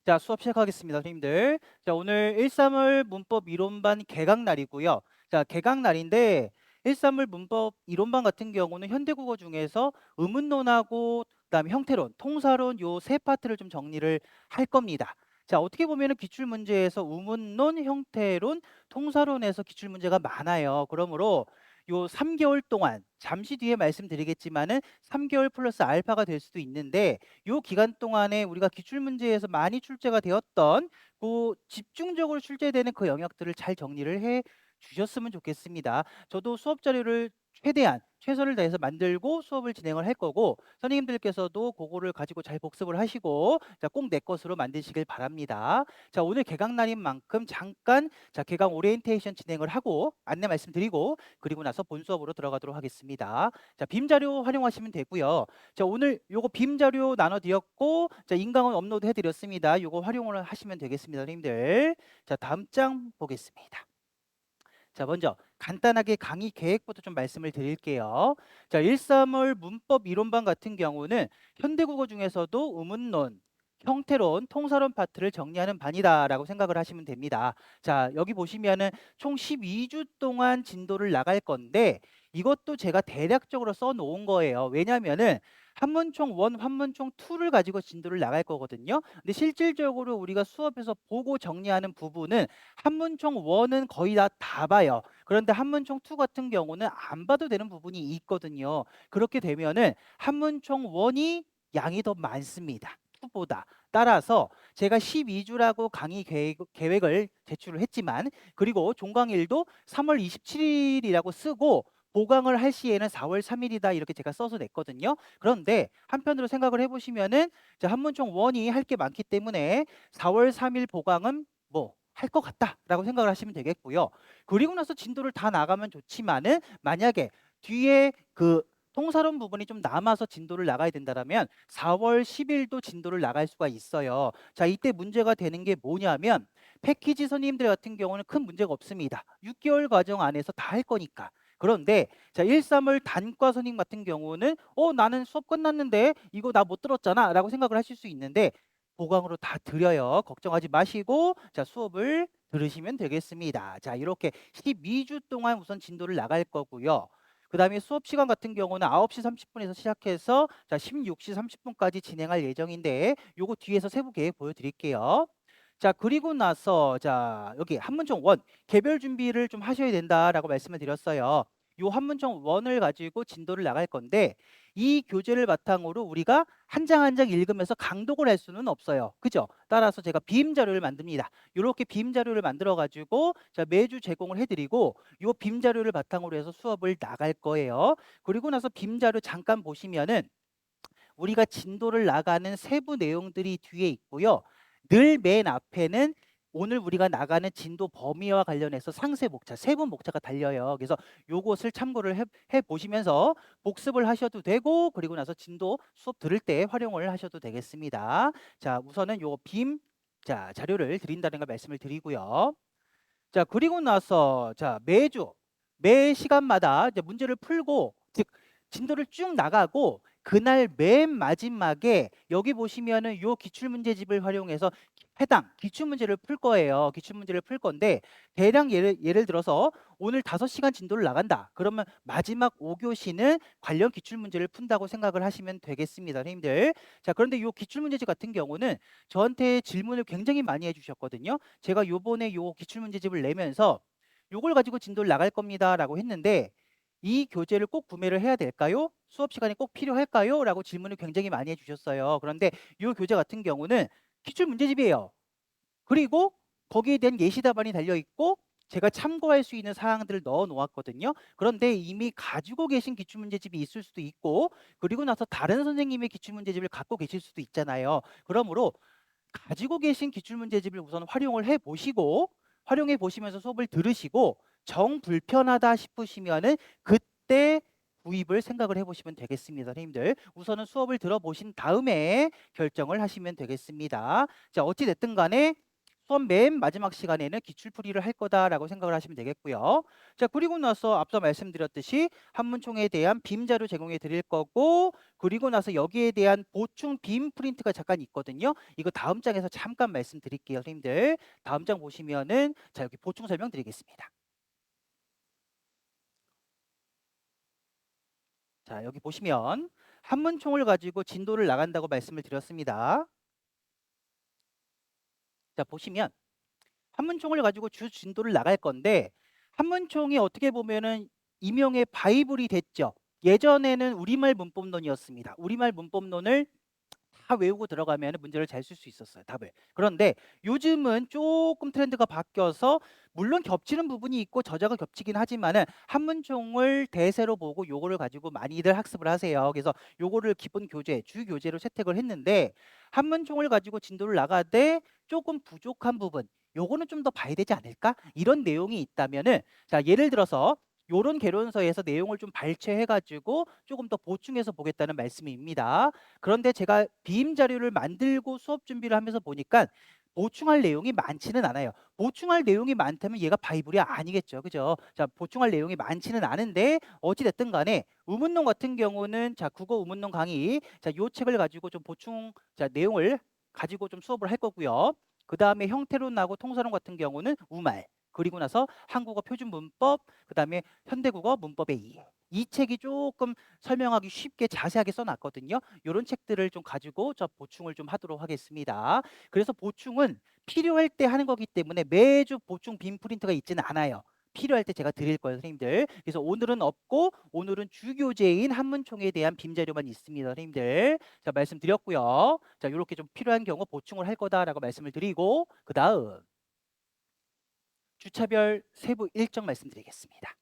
자, 수업 시작하겠습니다, 선생님들. 자, 오늘 1-3을 문법 이론반 개강 날이고요. 자, 개강 날인데 1-3을 문법 이론반 같은 경우는 현대국어 중에서 의문론하고 그다음에 형태론, 통사론 요 세 파트를 좀 정리를 할 겁니다. 자, 어떻게 보면은 기출 문제에서 의문론, 형태론, 통사론에서 기출 문제가 많아요. 그러므로 요 3개월 동안 잠시 뒤에 말씀드리겠지만은 3개월 플러스 알파가 될 수도 있는데 요 기간 동안에 우리가 기출 문제에서 많이 출제가 되었던 그 집중적으로 출제되는 그 영역들을 잘 정리를 해 주셨으면 좋겠습니다. 저도 수업 자료를 최대한 최선을 다해서 만들고 수업을 진행을 할 거고 선생님들께서도 그거를 가지고 잘 복습을 하시고 자, 꼭 내 것으로 만드시길 바랍니다. 자, 오늘 개강 날인 만큼 잠깐 자, 개강 오리엔테이션 진행을 하고 안내 말씀드리고 그리고 나서 본 수업으로 들어가도록 하겠습니다. 자, 빔 자료 활용하시면 되고요. 자, 오늘 요거 빔 자료 나눠드렸고 자, 인강은 업로드 해드렸습니다. 요거 활용을 하시면 되겠습니다, 선생님들. 자, 다음 장 보겠습니다. 자, 먼저 간단하게 강의 계획부터 좀 말씀을 드릴게요. 자, 1-3월 문법 이론반 같은 경우는 현대국어 중에서도 의문론, 형태론, 통사론 파트를 정리하는 반이다라고 생각을 하시면 됩니다. 자, 여기 보시면은 총 12주 동안 진도를 나갈 건데 이것도 제가 대략적으로 써 놓은 거예요. 왜냐면은 한문총 1, 한문총 2를 가지고 진도를 나갈 거거든요. 근데 실질적으로 우리가 수업에서 보고 정리하는 부분은 한문총 1은 거의 다 봐요. 그런데 한문총 2 같은 경우는 안 봐도 되는 부분이 있거든요. 그렇게 되면은 한문총 1이 양이 더 많습니다. 2보다. 따라서 제가 12주라고 강의 계획을 제출을 했지만 그리고 종강일도 3월 27일이라고 쓰고 보강을 할 시에는 4월 3일이다 이렇게 제가 써서 냈거든요. 그런데 한편으로 생각을 해보시면은 한문총 1이 할 게 많기 때문에 4월 3일 보강은 뭐 할 것 같다라고 생각을 하시면 되겠고요. 그리고 나서 진도를 다 나가면 좋지만은 만약에 뒤에 그 통사론 부분이 좀 남아서 진도를 나가야 된다라면 4월 10일도 진도를 나갈 수가 있어요. 자, 이때 문제가 되는 게 뭐냐면 패키지 선생님들 같은 경우는 큰 문제가 없습니다. 6개월 과정 안에서 다 할 거니까. 그런데 자, 1-3을 단과 선생님 같은 경우는 나는 수업 끝났는데 이거 나 못 들었잖아 라고 생각을 하실 수 있는데 보강으로 다 드려요. 걱정하지 마시고 자, 수업을 들으시면 되겠습니다. 자, 이렇게 12주 동안 우선 진도를 나갈 거고요. 그다음에 수업 시간 같은 경우는 9시 30분에서 시작해서 자, 16시 30분까지 진행할 예정인데 요거 뒤에서 세부 계획 보여드릴게요. 자, 그리고 나서 자, 여기 한문종 1 개별 준비를 좀 하셔야 된다라고 말씀을 드렸어요. 요 한문종 1을 가지고 진도를 나갈 건데 이 교재를 바탕으로 우리가 한 장 한 장 읽으면서 강독을 할 수는 없어요. 그죠? 따라서 제가 빔 자료를 만듭니다. 이렇게 빔 자료를 만들어 가지고 자, 매주 제공을 해드리고 요 빔 자료를 바탕으로 해서 수업을 나갈 거예요. 그리고 나서 빔 자료 잠깐 보시면은 우리가 진도를 나가는 세부 내용들이 뒤에 있고요. 늘 맨 앞에는 오늘 우리가 나가는 진도 범위와 관련해서 상세 목차, 세부 목차가 달려요. 그래서 요것을 참고를 해 보시면서 복습을 하셔도 되고 그리고 나서 진도 수업 들을 때 활용을 하셔도 되겠습니다. 자, 우선은 요 빔 자, 자료를 드린다는 걸 말씀을 드리고요. 자, 그리고 나서 자, 매주 매 시간마다 이제 문제를 풀고 즉 진도를 쭉 나가고 그날 맨 마지막에 여기 보시면은 요 기출 문제집을 활용해서 해당 기출 문제를 풀 거예요. 기출 문제를 풀 건데 대략 예를 들어서 오늘 5시간 진도를 나간다. 그러면 마지막 5교시는 관련 기출 문제를 푼다고 생각을 하시면 되겠습니다, 선생님들. 자, 그런데 요 기출 문제집 같은 경우는 저한테 질문을 굉장히 많이 해주셨거든요. 제가 요번에 요 기출문제집을 내면서 요걸 가지고 진도를 나갈 겁니다라고 했는데 이 교재를 꼭 구매를 해야 될까요? 수업 시간이 꼭 필요할까요? 라고 질문을 굉장히 많이 해주셨어요. 그런데 이 교재 같은 경우는 기출문제집이에요. 그리고 거기에 대한 예시 답안이 달려 있고 제가 참고할 수 있는 사항들을 넣어 놓았거든요. 그런데 이미 가지고 계신 기출문제집이 있을 수도 있고 그리고 나서 다른 선생님의 기출문제집을 갖고 계실 수도 있잖아요. 그러므로 가지고 계신 기출문제집을 우선 활용을 해 보시고 활용해 보시면서 수업을 들으시고 정 불편하다 싶으시면은 그때 구입을 생각을 해 보시면 되겠습니다, 선생님들. 우선은 수업을 들어보신 다음에 결정을 하시면 되겠습니다. 자, 어찌 됐든 간에 수업 맨 마지막 시간에는 기출풀이를 할 거다라고 생각을 하시면 되겠고요. 자, 그리고 나서 앞서 말씀드렸듯이 한문총에 대한 빔자료 제공해 드릴 거고, 그리고 나서 여기에 대한 보충 빔 프린트가 잠깐 있거든요. 이거 다음 장에서 잠깐 말씀드릴게요, 선생님들. 다음 장 보시면은 자, 여기 보충 설명 드리겠습니다. 자, 여기 보시면 한문총을 가지고 진도를 나간다고 말씀을 드렸습니다. 자, 보시면 한문총을 가지고 주 진도를 나갈 건데, 한문총이 어떻게 보면은 임용의 바이블이 됐죠. 예전에는 우리말 문법론이었습니다. 우리말 문법론을 다 외우고 들어가면 문제를 잘 쓸 수 있었어요, 답을. 그런데 요즘은 조금 트렌드가 바뀌어서 물론 겹치는 부분이 있고 저자가 겹치긴 하지만은 한문총을 대세로 보고 요거를 가지고 많이들 학습을 하세요. 그래서 요거를 기본 교재, 주 교재로 채택을 했는데, 한문총을 가지고 진도를 나가되 조금 부족한 부분, 요거는 좀 더 봐야 되지 않을까? 이런 내용이 있다면은, 자, 예를 들어서 요런 개론서에서 내용을 좀 발췌해 가지고 조금 더 보충해서 보겠다는 말씀입니다. 그런데 제가 비임 자료를 만들고 수업 준비를 하면서 보니까 보충할 내용이 많지는 않아요. 보충할 내용이 많다면 얘가 바이블이 아니겠죠. 그죠? 자, 보충할 내용이 많지는 않은데 어찌 됐든 간에 우문론 같은 경우는, 자, 국어 우문론 강의, 자, 요 책을 가지고 좀 보충, 자, 내용을 가지고 좀 수업을 할 거고요. 그다음에 형태론하고 통사론 같은 경우는 우말, 그리고 나서 한국어 표준 문법, 그다음에 현대국어 문법의 이 책이 조금 설명하기 쉽게 자세하게 써놨거든요. 이런 책들을 좀 가지고 저 보충을 좀 하도록 하겠습니다. 그래서 보충은 필요할 때 하는 거기 때문에 매주 보충 빔 프린트가 있지는 않아요. 필요할 때 제가 드릴 거예요, 선생님들. 그래서 오늘은 없고, 오늘은 주교재인 한문총에 대한 빔 자료만 있습니다, 선생님들. 자, 말씀드렸고요. 자, 이렇게 좀 필요한 경우 보충을 할 거다라고 말씀을 드리고, 그 다음 주차별 세부 일정 말씀드리겠습니다.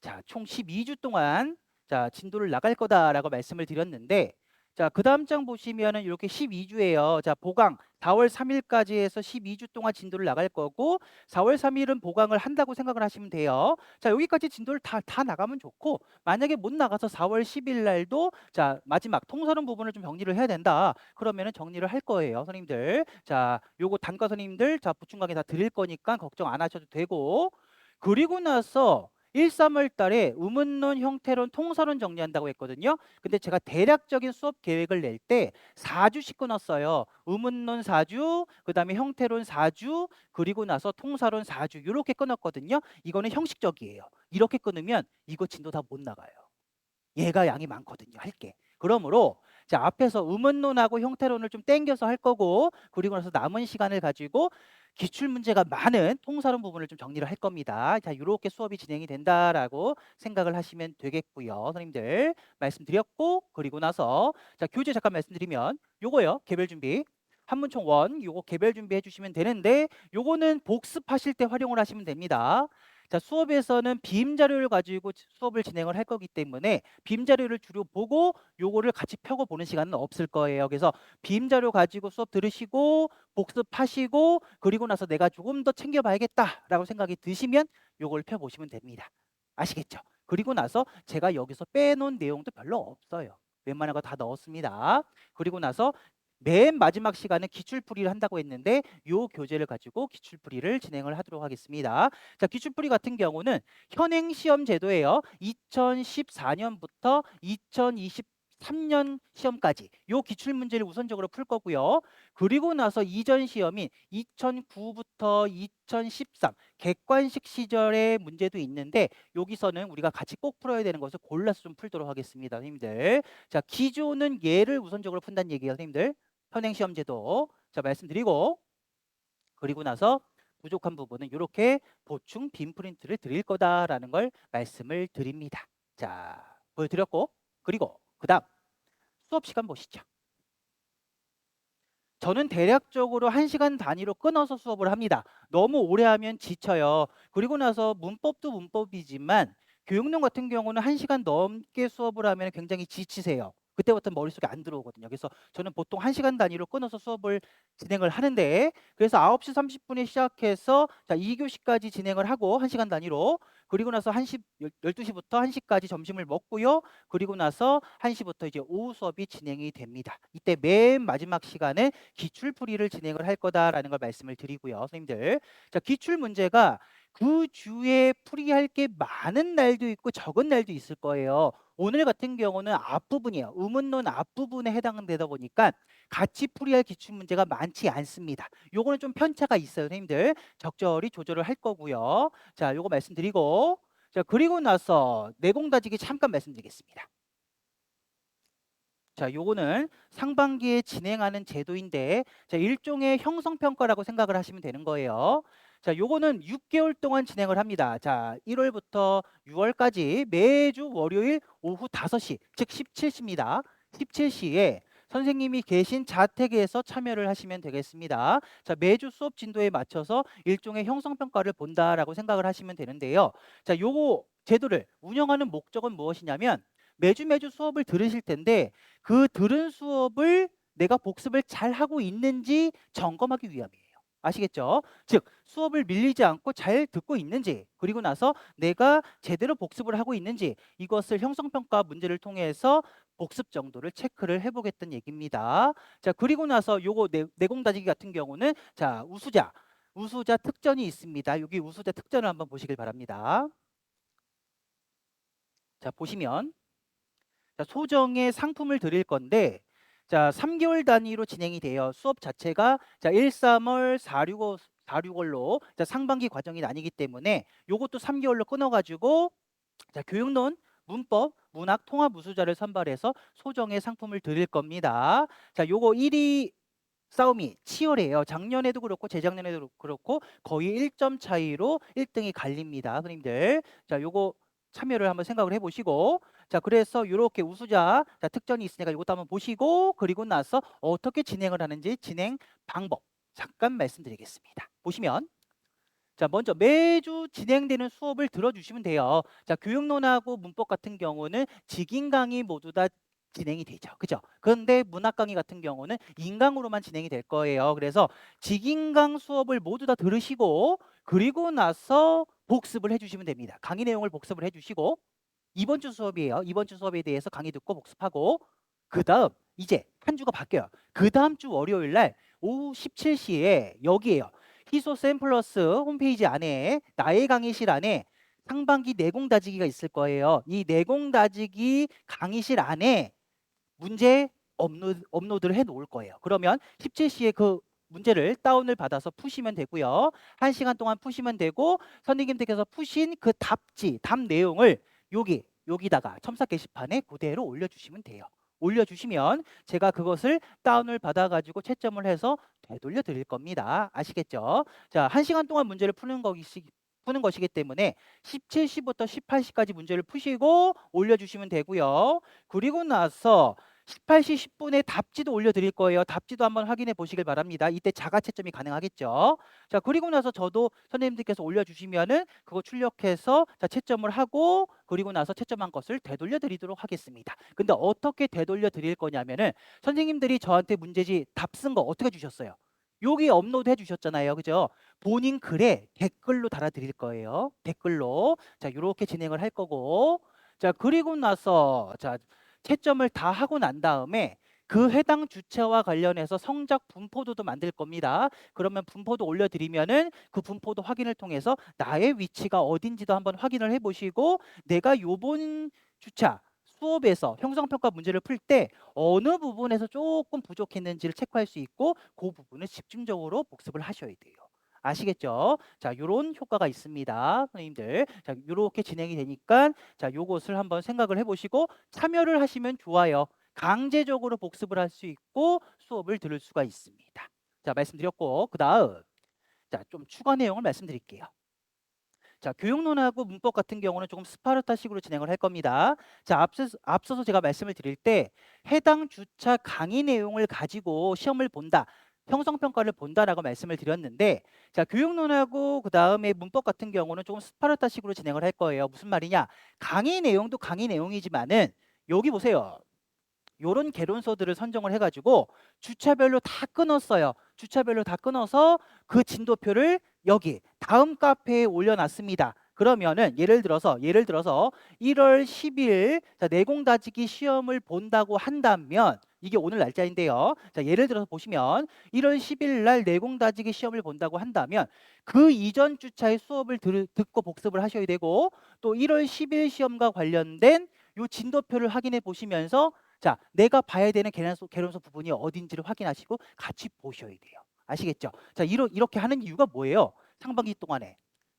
자, 총 12주 동안 자, 진도를 나갈 거다라고 말씀을 드렸는데, 자, 그 다음 장 보시면은 이렇게 12주예요. 자, 보강 4월 3일까지 해서 12주 동안 진도를 나갈 거고, 4월 3일은 보강을 한다고 생각을 하시면 돼요. 자, 여기까지 진도를 다 나가면 좋고, 만약에 못 나가서 4월 10일 날도 자, 마지막 통사론 부분을 좀 정리를 해야 된다. 그러면은 정리를 할 거예요, 선생님들. 자, 요거 단과 선생님들 자, 보충 강의 다 드릴 거니까 걱정 안 하셔도 되고, 그리고 나서 1, 3월 달에 우문론, 형태론, 통사론 정리한다고 했거든요. 근데 제가 대략적인 수업 계획을 낼 때 4주씩 끊었어요. 우문론 4주, 그다음에 형태론 4주, 그리고 나서 통사론 4주 이렇게 끊었거든요. 이거는 형식적이에요. 이렇게 끊으면 이거 진도 다 못 나가요. 얘가 양이 많거든요, 할 게. 그러므로 자, 앞에서 우문론하고 형태론을 좀 땡겨서 할 거고, 그리고 나서 남은 시간을 가지고 기출 문제가 많은 통사론 부분을 좀 정리를 할 겁니다. 자, 이렇게 수업이 진행이 된다라고 생각을 하시면 되겠고요, 선생님들. 말씀드렸고, 그리고 나서 자, 교재 잠깐 말씀드리면 요거요, 개별 준비. 한문총 원 요거 개별 준비해 주시면 되는데, 요거는 복습하실 때 활용을 하시면 됩니다. 자, 수업에서는 빔 자료를 가지고 수업을 진행을 할 거기 때문에 빔 자료를 주로 보고 요거를 같이 펴고 보는 시간은 없을 거예요. 그래서 빔 자료 가지고 수업 들으시고 복습하시고, 그리고 나서 내가 조금 더 챙겨봐야겠다라고 생각이 드시면 요걸 펴보시면 됩니다. 아시겠죠? 그리고 나서 제가 여기서 빼놓은 내용도 별로 없어요. 웬만한 거 다 넣었습니다. 그리고 나서 맨 마지막 시간에 기출풀이를 한다고 했는데, 요 교재를 가지고 기출풀이를 진행을 하도록 하겠습니다. 자, 기출풀이 같은 경우는 현행 시험 제도예요. 2014년부터 2023년 시험까지 요 기출 문제를 우선적으로 풀 거고요. 그리고 나서 이전 시험인 2009부터 2013 객관식 시절의 문제도 있는데, 여기서는 우리가 같이 꼭 풀어야 되는 것을 골라서 좀 풀도록 하겠습니다, 선생님들. 자, 기조는 얘를 우선적으로 푼다는 얘기예요, 선생님들. 현행 시험 제도 자, 말씀드리고, 그리고 나서 부족한 부분은 이렇게 보충 빔 프린트를 드릴 거다라는 걸 말씀을 드립니다. 자, 보여드렸고, 그리고 그 다음 수업 시간 보시죠. 저는 대략적으로 1시간 단위로 끊어서 수업을 합니다. 너무 오래 하면 지쳐요. 그리고 나서 문법도 문법이지만 교육론 같은 경우는 1시간 넘게 수업을 하면 굉장히 지치세요. 그때부터 머릿속에 안 들어오거든요. 그래서 저는 보통 1시간 단위로 끊어서 수업을 진행을 하는데, 그래서 9시 30분에 시작해서 자 2교시까지 진행을 하고 1시간 단위로, 그리고 나서 1시 12시부터 1시까지 점심을 먹고요. 그리고 나서 1시부터 이제 오후 수업이 진행이 됩니다. 이때 맨 마지막 시간에 기출풀이를 진행을 할 거다라는 걸 말씀을 드리고요. 선생님들. 자, 기출 문제가 그 주에 풀이할 게 많은 날도 있고 적은 날도 있을 거예요. 오늘 같은 경우는 앞부분이에요. 의문론 앞부분에 해당되다 보니까 같이 풀이할 기출 문제가 많지 않습니다. 요거는 좀 편차가 있어요, 선생님들. 적절히 조절을 할 거고요. 자, 요거 말씀드리고, 자, 그리고 나서 내공 다지기 잠깐 말씀드리겠습니다. 자, 요거는 상반기에 진행하는 제도인데, 자, 일종의 형성평가라고 생각을 하시면 되는 거예요. 자, 요거는 6개월 동안 진행을 합니다. 자, 1월부터 6월까지 매주 월요일 오후 5시, 즉 17시입니다. 17시에 선생님이 계신 자택에서 참여를 하시면 되겠습니다. 자, 매주 수업 진도에 맞춰서 일종의 형성평가를 본다라고 생각을 하시면 되는데요. 자, 요거 제도를 운영하는 목적은 무엇이냐면, 매주 수업을 들으실 텐데 그 들은 수업을 내가 복습을 잘 하고 있는지 점검하기 위함이에요. 아시겠죠? 즉 수업을 밀리지 않고 잘 듣고 있는지, 그리고 나서 내가 제대로 복습을 하고 있는지, 이것을 형성평가 문제를 통해서 복습 정도를 체크를 해보겠다는 얘기입니다. 자, 그리고 나서 요거 내공 다지기 같은 경우는 자 우수자 특전이 있습니다. 여기 우수자 특전을 한번 보시길 바랍니다. 자, 보시면 자, 소정의 상품을 드릴 건데, 자 3개월 단위로 진행이 돼요. 수업 자체가 자 1, 3월, 4, 6월 4, 6월로 자 상반기 과정이 나뉘기 때문에 요것도 3개월로 끊어가지고 자 교육론, 문법, 문학, 통합 우수자를 선발해서 소정의 상품을 드릴 겁니다. 자, 요거 1위 싸움이 치열해요. 작년에도 그렇고 재작년에도 그렇고 거의 1점 차이로 1등이 갈립니다. 선생님들. 자, 요거 참여를 한번 생각을 해보시고, 자, 그래서 이렇게 우수자 자, 특전이 있으니까 이것도 한번 보시고, 그리고 나서 어떻게 진행을 하는지 진행 방법 잠깐 말씀드리겠습니다. 보시면 자, 먼저 매주 진행되는 수업을 들어주시면 돼요. 자, 교육론하고 문법 같은 경우는 직인 강의 모두 다 진행이 되죠. 그죠? 그런데 문학 강의 같은 경우는 인강으로만 진행이 될 거예요. 그래서 직인강 수업을 모두 다 들으시고, 그리고 나서 복습을 해주시면 됩니다. 강의 내용을 복습을 해주시고, 이번 주 수업이에요. 이번 주 수업에 대해서 강의 듣고 복습하고, 그 다음 이제 한 주가 바뀌어요. 그 다음 주 월요일 날 오후 17시에 여기에요. 희소 샘플러스 홈페이지 안에 나의 강의실 안에 상반기 내공 다지기가 있을 거예요. 이 내공 다지기 강의실 안에 문제 업로드를 해 놓을 거예요. 그러면 17시에 그 문제를 다운을 받아서 푸시면 되고요. 1시간 동안 푸시면 되고, 선생님들께서 푸신 그 답 내용을 여기다가 첨삭 게시판에 그대로 올려주시면 돼요. 올려주시면 제가 그것을 다운을 받아가지고 채점을 해서 되돌려 드릴 겁니다. 아시겠죠? 자, 1시간 동안 문제를 푸는 것이기 때문에 17시부터 18시까지 문제를 푸시고 올려주시면 되고요. 그리고 나서 18시 10분에 답지도 올려드릴 거예요. 답지도 한번 확인해 보시길 바랍니다. 이때 자가 채점이 가능하겠죠. 자, 그리고 나서 저도 선생님들께서 올려주시면은 그거 출력해서 자 채점을 하고, 그리고 나서 채점한 것을 되돌려 드리도록 하겠습니다. 근데 어떻게 되돌려 드릴 거냐면은 선생님들이 저한테 문제지 답 쓴 거 어떻게 주셨어요? 여기 업로드 해 주셨잖아요. 그죠? 본인 글에 댓글로 달아 드릴 거예요. 댓글로. 자, 이렇게 진행을 할 거고. 자, 그리고 나서 자 채점을 다 하고 난 다음에 그 해당 주체와 관련해서 성적 분포도도 만들 겁니다. 그러면 분포도 올려드리면은 그 분포도 확인을 통해서 나의 위치가 어딘지도 한번 확인을 해보시고, 내가 요번 주차 수업에서 형성평가 문제를 풀 때 어느 부분에서 조금 부족했는지를 체크할 수 있고, 그 부분을 집중적으로 복습을 하셔야 돼요. 아시겠죠? 자, 요런 효과가 있습니다. 선생님들. 자, 요렇게 진행이 되니까 자, 요것을 한번 생각을 해보시고 참여를 하시면 좋아요. 강제적으로 복습을 할 수 있고 수업을 들을 수가 있습니다. 자, 말씀드렸고, 그 다음 자, 좀 추가 내용을 말씀드릴게요. 자, 교육론하고 문법 같은 경우는 조금 스파르타식으로 진행을 할 겁니다. 자, 앞서서 제가 말씀을 드릴 때 해당 주차 강의 내용을 가지고 시험을 본다, 형성평가를 본다라고 말씀을 드렸는데, 자, 교육론하고 그 다음에 문법 같은 경우는 조금 스파르타식으로 진행을 할 거예요. 무슨 말이냐? 강의 내용도 강의 내용이지만은 여기 보세요. 요런 개론서들을 선정을 해가지고 주차별로 다 끊었어요. 주차별로 다 끊어서 그 진도표를 여기 다음 카페에 올려놨습니다. 그러면은 예를 들어서 1월 10일 자, 내공 다지기 시험을 본다고 한다면 이게 오늘 날짜인데요. 자, 예를 들어서 보시면 1월 10일 날 내공 다지기 시험을 본다고 한다면 그 이전 주차의 수업을 듣고 복습을 하셔야 되고 또 1월 10일 시험과 관련된 요 진도표를 확인해 보시면서 자, 내가 봐야 되는 개론서 부분이 어딘지를 확인하시고 같이 보셔야 돼요. 아시겠죠? 자, 이렇게 하는 이유가 뭐예요? 상반기 동안에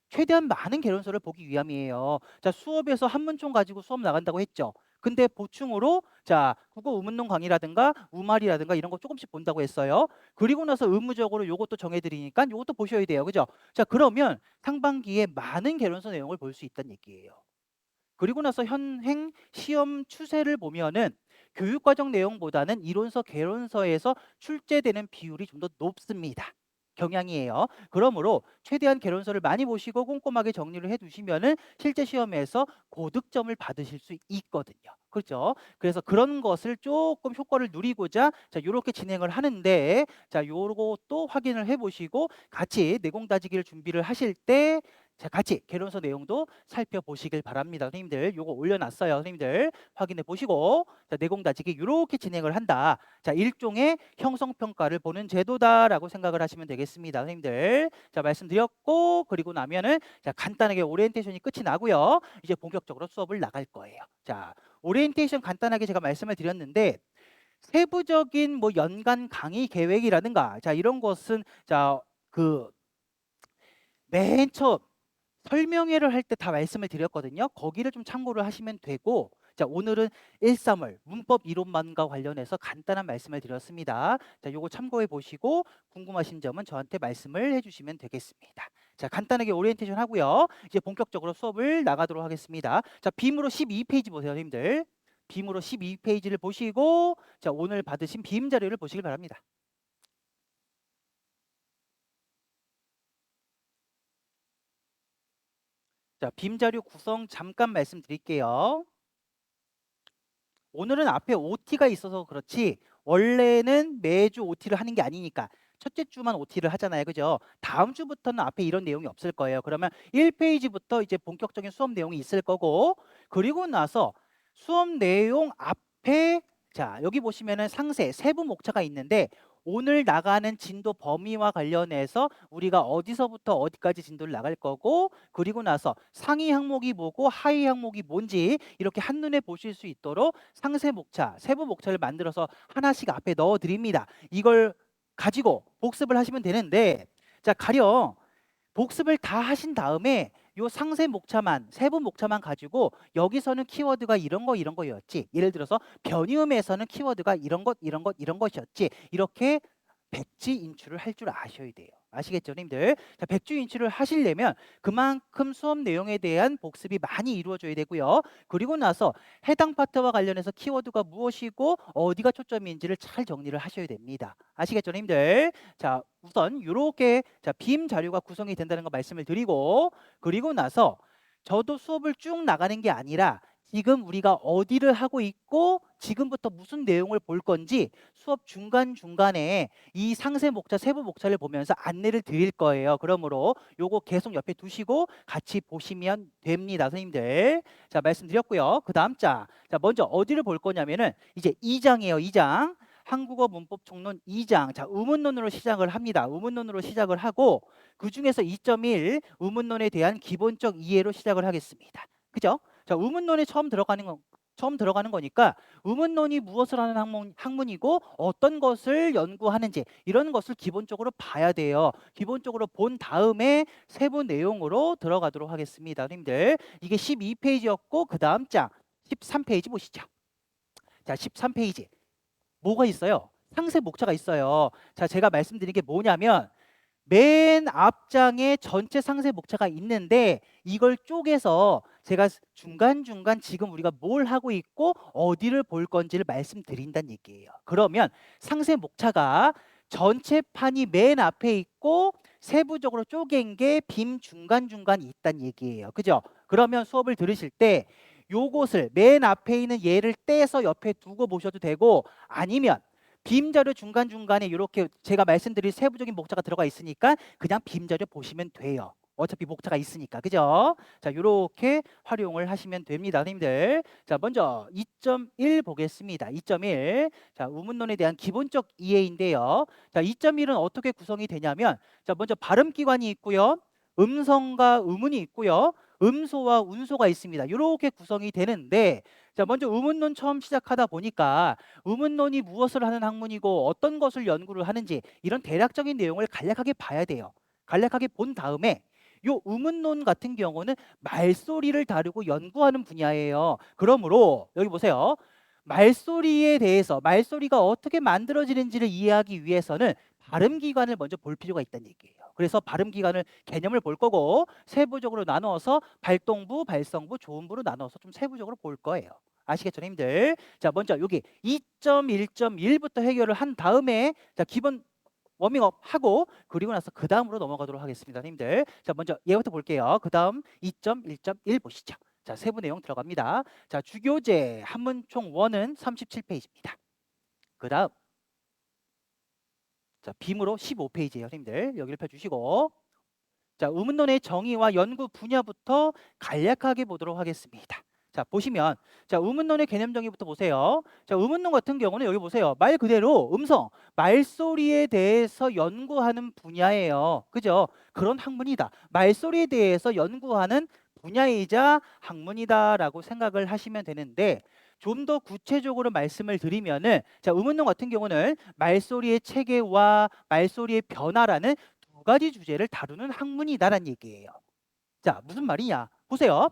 최대한 많은 개론서를 보기 위함이에요. 자, 수업에서 한문총 가지고 수업 나간다고 했죠. 근데 보충으로 자, 국어 우문론 강의라든가 우말이라든가 이런 거 조금씩 본다고 했어요. 그리고 나서 의무적으로 요것도 정해드리니까 요것도 보셔야 돼요. 그죠? 자, 그러면 상반기에 많은 개론서 내용을 볼 수 있다는 얘기예요. 그리고 나서 현행 시험 추세를 보면은 교육과정 내용보다는 이론서, 개론서에서 출제되는 비율이 좀 더 높습니다. 경향이에요. 그러므로 최대한 개론서를 많이 보시고 꼼꼼하게 정리를 해두시면은 실제 시험에서 고득점을 받으실 수 있거든요. 그렇죠? 그래서 그런 것을 조금 효과를 누리고자 자, 요렇게 진행을 하는데 자, 요것도 확인을 해보시고 같이 내공 다지기를 준비를 하실 때 자, 같이 개론서 내용도 살펴보시길 바랍니다. 선생님들 요거 올려놨어요. 선생님들 확인해 보시고 자, 내공 다지기 이렇게 진행을 한다. 자, 일종의 형성평가를 보는 제도다라고 생각을 하시면 되겠습니다. 선생님들 자, 말씀드렸고 그리고 나면은 자, 간단하게 오리엔테이션이 끝이 나고요. 이제 본격적으로 수업을 나갈 거예요. 자, 오리엔테이션 간단하게 제가 말씀을 드렸는데 세부적인 뭐 연간 강의 계획이라든가 자, 이런 것은 자, 그 맨 처음 설명회를 할 때 다 말씀을 드렸거든요. 거기를 좀 참고를 하시면 되고 자, 오늘은 1~3월 문법 이론만과 관련해서 간단한 말씀을 드렸습니다. 자, 요거 참고해 보시고 궁금하신 점은 저한테 말씀을 해주시면 되겠습니다. 자, 간단하게 오리엔테이션 하고요. 이제 본격적으로 수업을 나가도록 하겠습니다. 자, 빔으로 12페이지 보세요, 선생님들. 빔으로 12페이지를 보시고 자, 오늘 받으신 빔 자료를 보시길 바랍니다. 자, 빔 자료 구성 잠깐 말씀드릴게요. 오늘은 앞에 OT가 있어서 그렇지 원래는 매주 OT를 하는 게 아니니까 첫째 주만 OT를 하잖아요. 그죠? 다음 주부터는 앞에 이런 내용이 없을 거예요. 그러면 1페이지부터 이제 본격적인 수업 내용이 있을 거고 그리고 나서 수업 내용 앞에 자, 여기 보시면은 상세 세부 목차가 있는데 오늘 나가는 진도 범위와 관련해서 우리가 어디서부터 어디까지 진도를 나갈 거고 그리고 나서 상위 항목이 뭐고 하위 항목이 뭔지 이렇게 한눈에 보실 수 있도록 상세 목차, 세부 목차를 만들어서 하나씩 앞에 넣어 드립니다. 이걸 가지고 복습을 하시면 되는데 자, 가령 복습을 다 하신 다음에 요 상세 목차만 세부 목차만 가지고 여기서는 키워드가 이런 거였지. 예를 들어서 변이음에서는 키워드가 이런 것이었지. 이렇게 백지 인출을 할 줄 아셔야 돼요. 아시겠죠, 님들? 자, 백지 인출을 하시려면 그만큼 수업 내용에 대한 복습이 많이 이루어져야 되고요. 그리고 나서 해당 파트와 관련해서 키워드가 무엇이고 어디가 초점인지를 잘 정리를 하셔야 됩니다. 아시겠죠, 님들? 자, 우선 이렇게 자, 빔 자료가 구성이 된다는 거 말씀을 드리고 그리고 나서 저도 수업을 쭉 나가는 게 아니라 지금 우리가 어디를 하고 있고 지금부터 무슨 내용을 볼 건지 수업 중간중간에 이 상세 목차, 세부 목차를 보면서 안내를 드릴 거예요. 그러므로 요거 계속 옆에 두시고 같이 보시면 됩니다. 선생님들. 자, 말씀드렸고요. 그 다음 자, 먼저 어디를 볼 거냐면은 이제 2장이에요. 2장. 한국어 문법 총론 2장. 자, 의문론으로 시작을 합니다. 의문론으로 시작을 하고 그중에서 2.1 의문론에 대한 기본적 이해로 시작을 하겠습니다. 그죠? 자, 의문론에 처음 들어가는 거니까 의문론이 무엇을 하는 학문이고 어떤 것을 연구하는지 이런 것을 기본적으로 봐야 돼요. 기본적으로 본 다음에 세부 내용으로 들어가도록 하겠습니다. 선생님들 이게 12페이지였고 그 다음 장 13페이지 보시죠. 자, 13페이지 뭐가 있어요? 상세 목차가 있어요. 자, 제가 말씀드린 게 뭐냐면 맨 앞장에 전체 상세 목차가 있는데 이걸 쪼개서 제가 중간중간 지금 우리가 뭘 하고 있고 어디를 볼 건지를 말씀드린다는 얘기예요. 그러면 상세 목차가 전체 판이 맨 앞에 있고 세부적으로 쪼갠 게 빔 중간중간 있다는 얘기예요. 그죠? 그러면 수업을 들으실 때 요것을 맨 앞에 있는 얘를 떼서 옆에 두고 보셔도 되고, 아니면 빔자료 중간중간에 이렇게 제가 말씀드린 세부적인 목차가 들어가 있으니까 그냥 빔자료 보시면 돼요. 어차피 목차가 있으니까. 그죠? 자, 이렇게 활용을 하시면 됩니다, 선생님들. 자, 먼저 2.1 보겠습니다. 2.1. 자, 우문론에 대한 기본적 이해인데요. 자, 2.1은 어떻게 구성이 되냐면, 자, 먼저 발음기관이 있고요. 음성과 음운이 있고요. 음소와 운소가 있습니다. 이렇게 구성이 되는데, 자, 먼저 우문론 처음 시작하다 보니까 우문론이 무엇을 하는 학문이고 어떤 것을 연구를 하는지 이런 대략적인 내용을 간략하게 봐야 돼요. 간략하게 본 다음에 요 우문론 같은 경우는 말소리를 다루고 연구하는 분야예요. 그러므로 여기 보세요. 말소리에 대해서 말소리가 어떻게 만들어지는지를 이해하기 위해서는 발음기관을 먼저 볼 필요가 있다는 얘기예요. 그래서 발음기관을 개념을 볼 거고 세부적으로 나눠서 발동부, 발성부, 조음부로 나눠서 좀 세부적으로 볼 거예요. 아시겠죠, 님들? 자, 먼저 여기 2.1.1부터 해결을 한 다음에 자, 기본 워밍업 하고 그리고 나서 그 다음으로 넘어가도록 하겠습니다, 님들. 자, 먼저 얘부터 볼게요. 그 다음 2.1.1 보시죠. 자, 세부 내용 들어갑니다. 자, 주교재 한문총 1은 37페이지입니다. 그 다음 자, 빔으로 15페이지예요, 선생님들. 여기를 펴주시고 자, 우문론의 정의와 연구 분야부터 간략하게 보도록 하겠습니다. 자, 보시면 자, 우문론의 개념 정의부터 보세요. 자, 우문론 같은 경우는 여기 보세요. 말 그대로 음성, 말소리에 대해서 연구하는 분야예요. 그죠? 그런 학문이다. 말소리에 대해서 연구하는 분야이자 학문이다라고 생각을 하시면 되는데 좀 더 구체적으로 말씀을 드리면은 자, 우문론 같은 경우는 말소리의 체계와 말소리의 변화라는 두 가지 주제를 다루는 학문이다라는 얘기예요. 자, 무슨 말이냐? 보세요.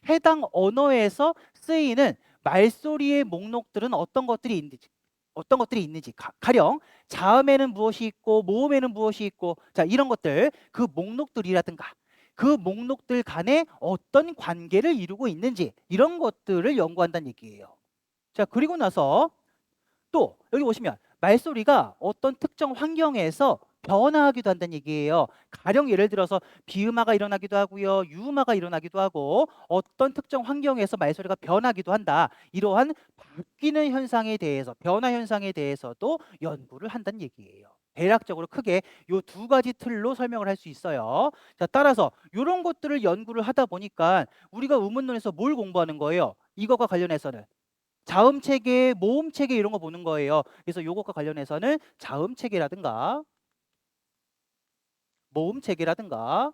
해당 언어에서 쓰이는 말소리의 목록들은 어떤 것들이 있는지 가령 자음에는 무엇이 있고 모음에는 무엇이 있고 자, 이런 것들 그 목록들이라든가 그 목록들 간에 어떤 관계를 이루고 있는지 이런 것들을 연구한다는 얘기예요. 자, 그리고 나서 또 여기 보시면 말소리가 어떤 특정 환경에서 변화하기도 한다는 얘기예요. 가령 예를 들어서 비음화가 일어나기도 하고요. 유음화가 일어나기도 하고 어떤 특정 환경에서 말소리가 변하기도 한다. 이러한 바뀌는 현상에 대해서 변화 현상에 대해서도 연구를 한다는 얘기예요. 대략적으로 크게 이 두 가지 틀로 설명을 할 수 있어요. 자, 따라서 이런 것들을 연구를 하다 보니까 우리가 우문론에서 뭘 공부하는 거예요? 이것과 관련해서는 자음 체계, 모음 체계 이런 거 보는 거예요. 그래서 요것과 관련해서는 자음 체계라든가 모음 체계라든가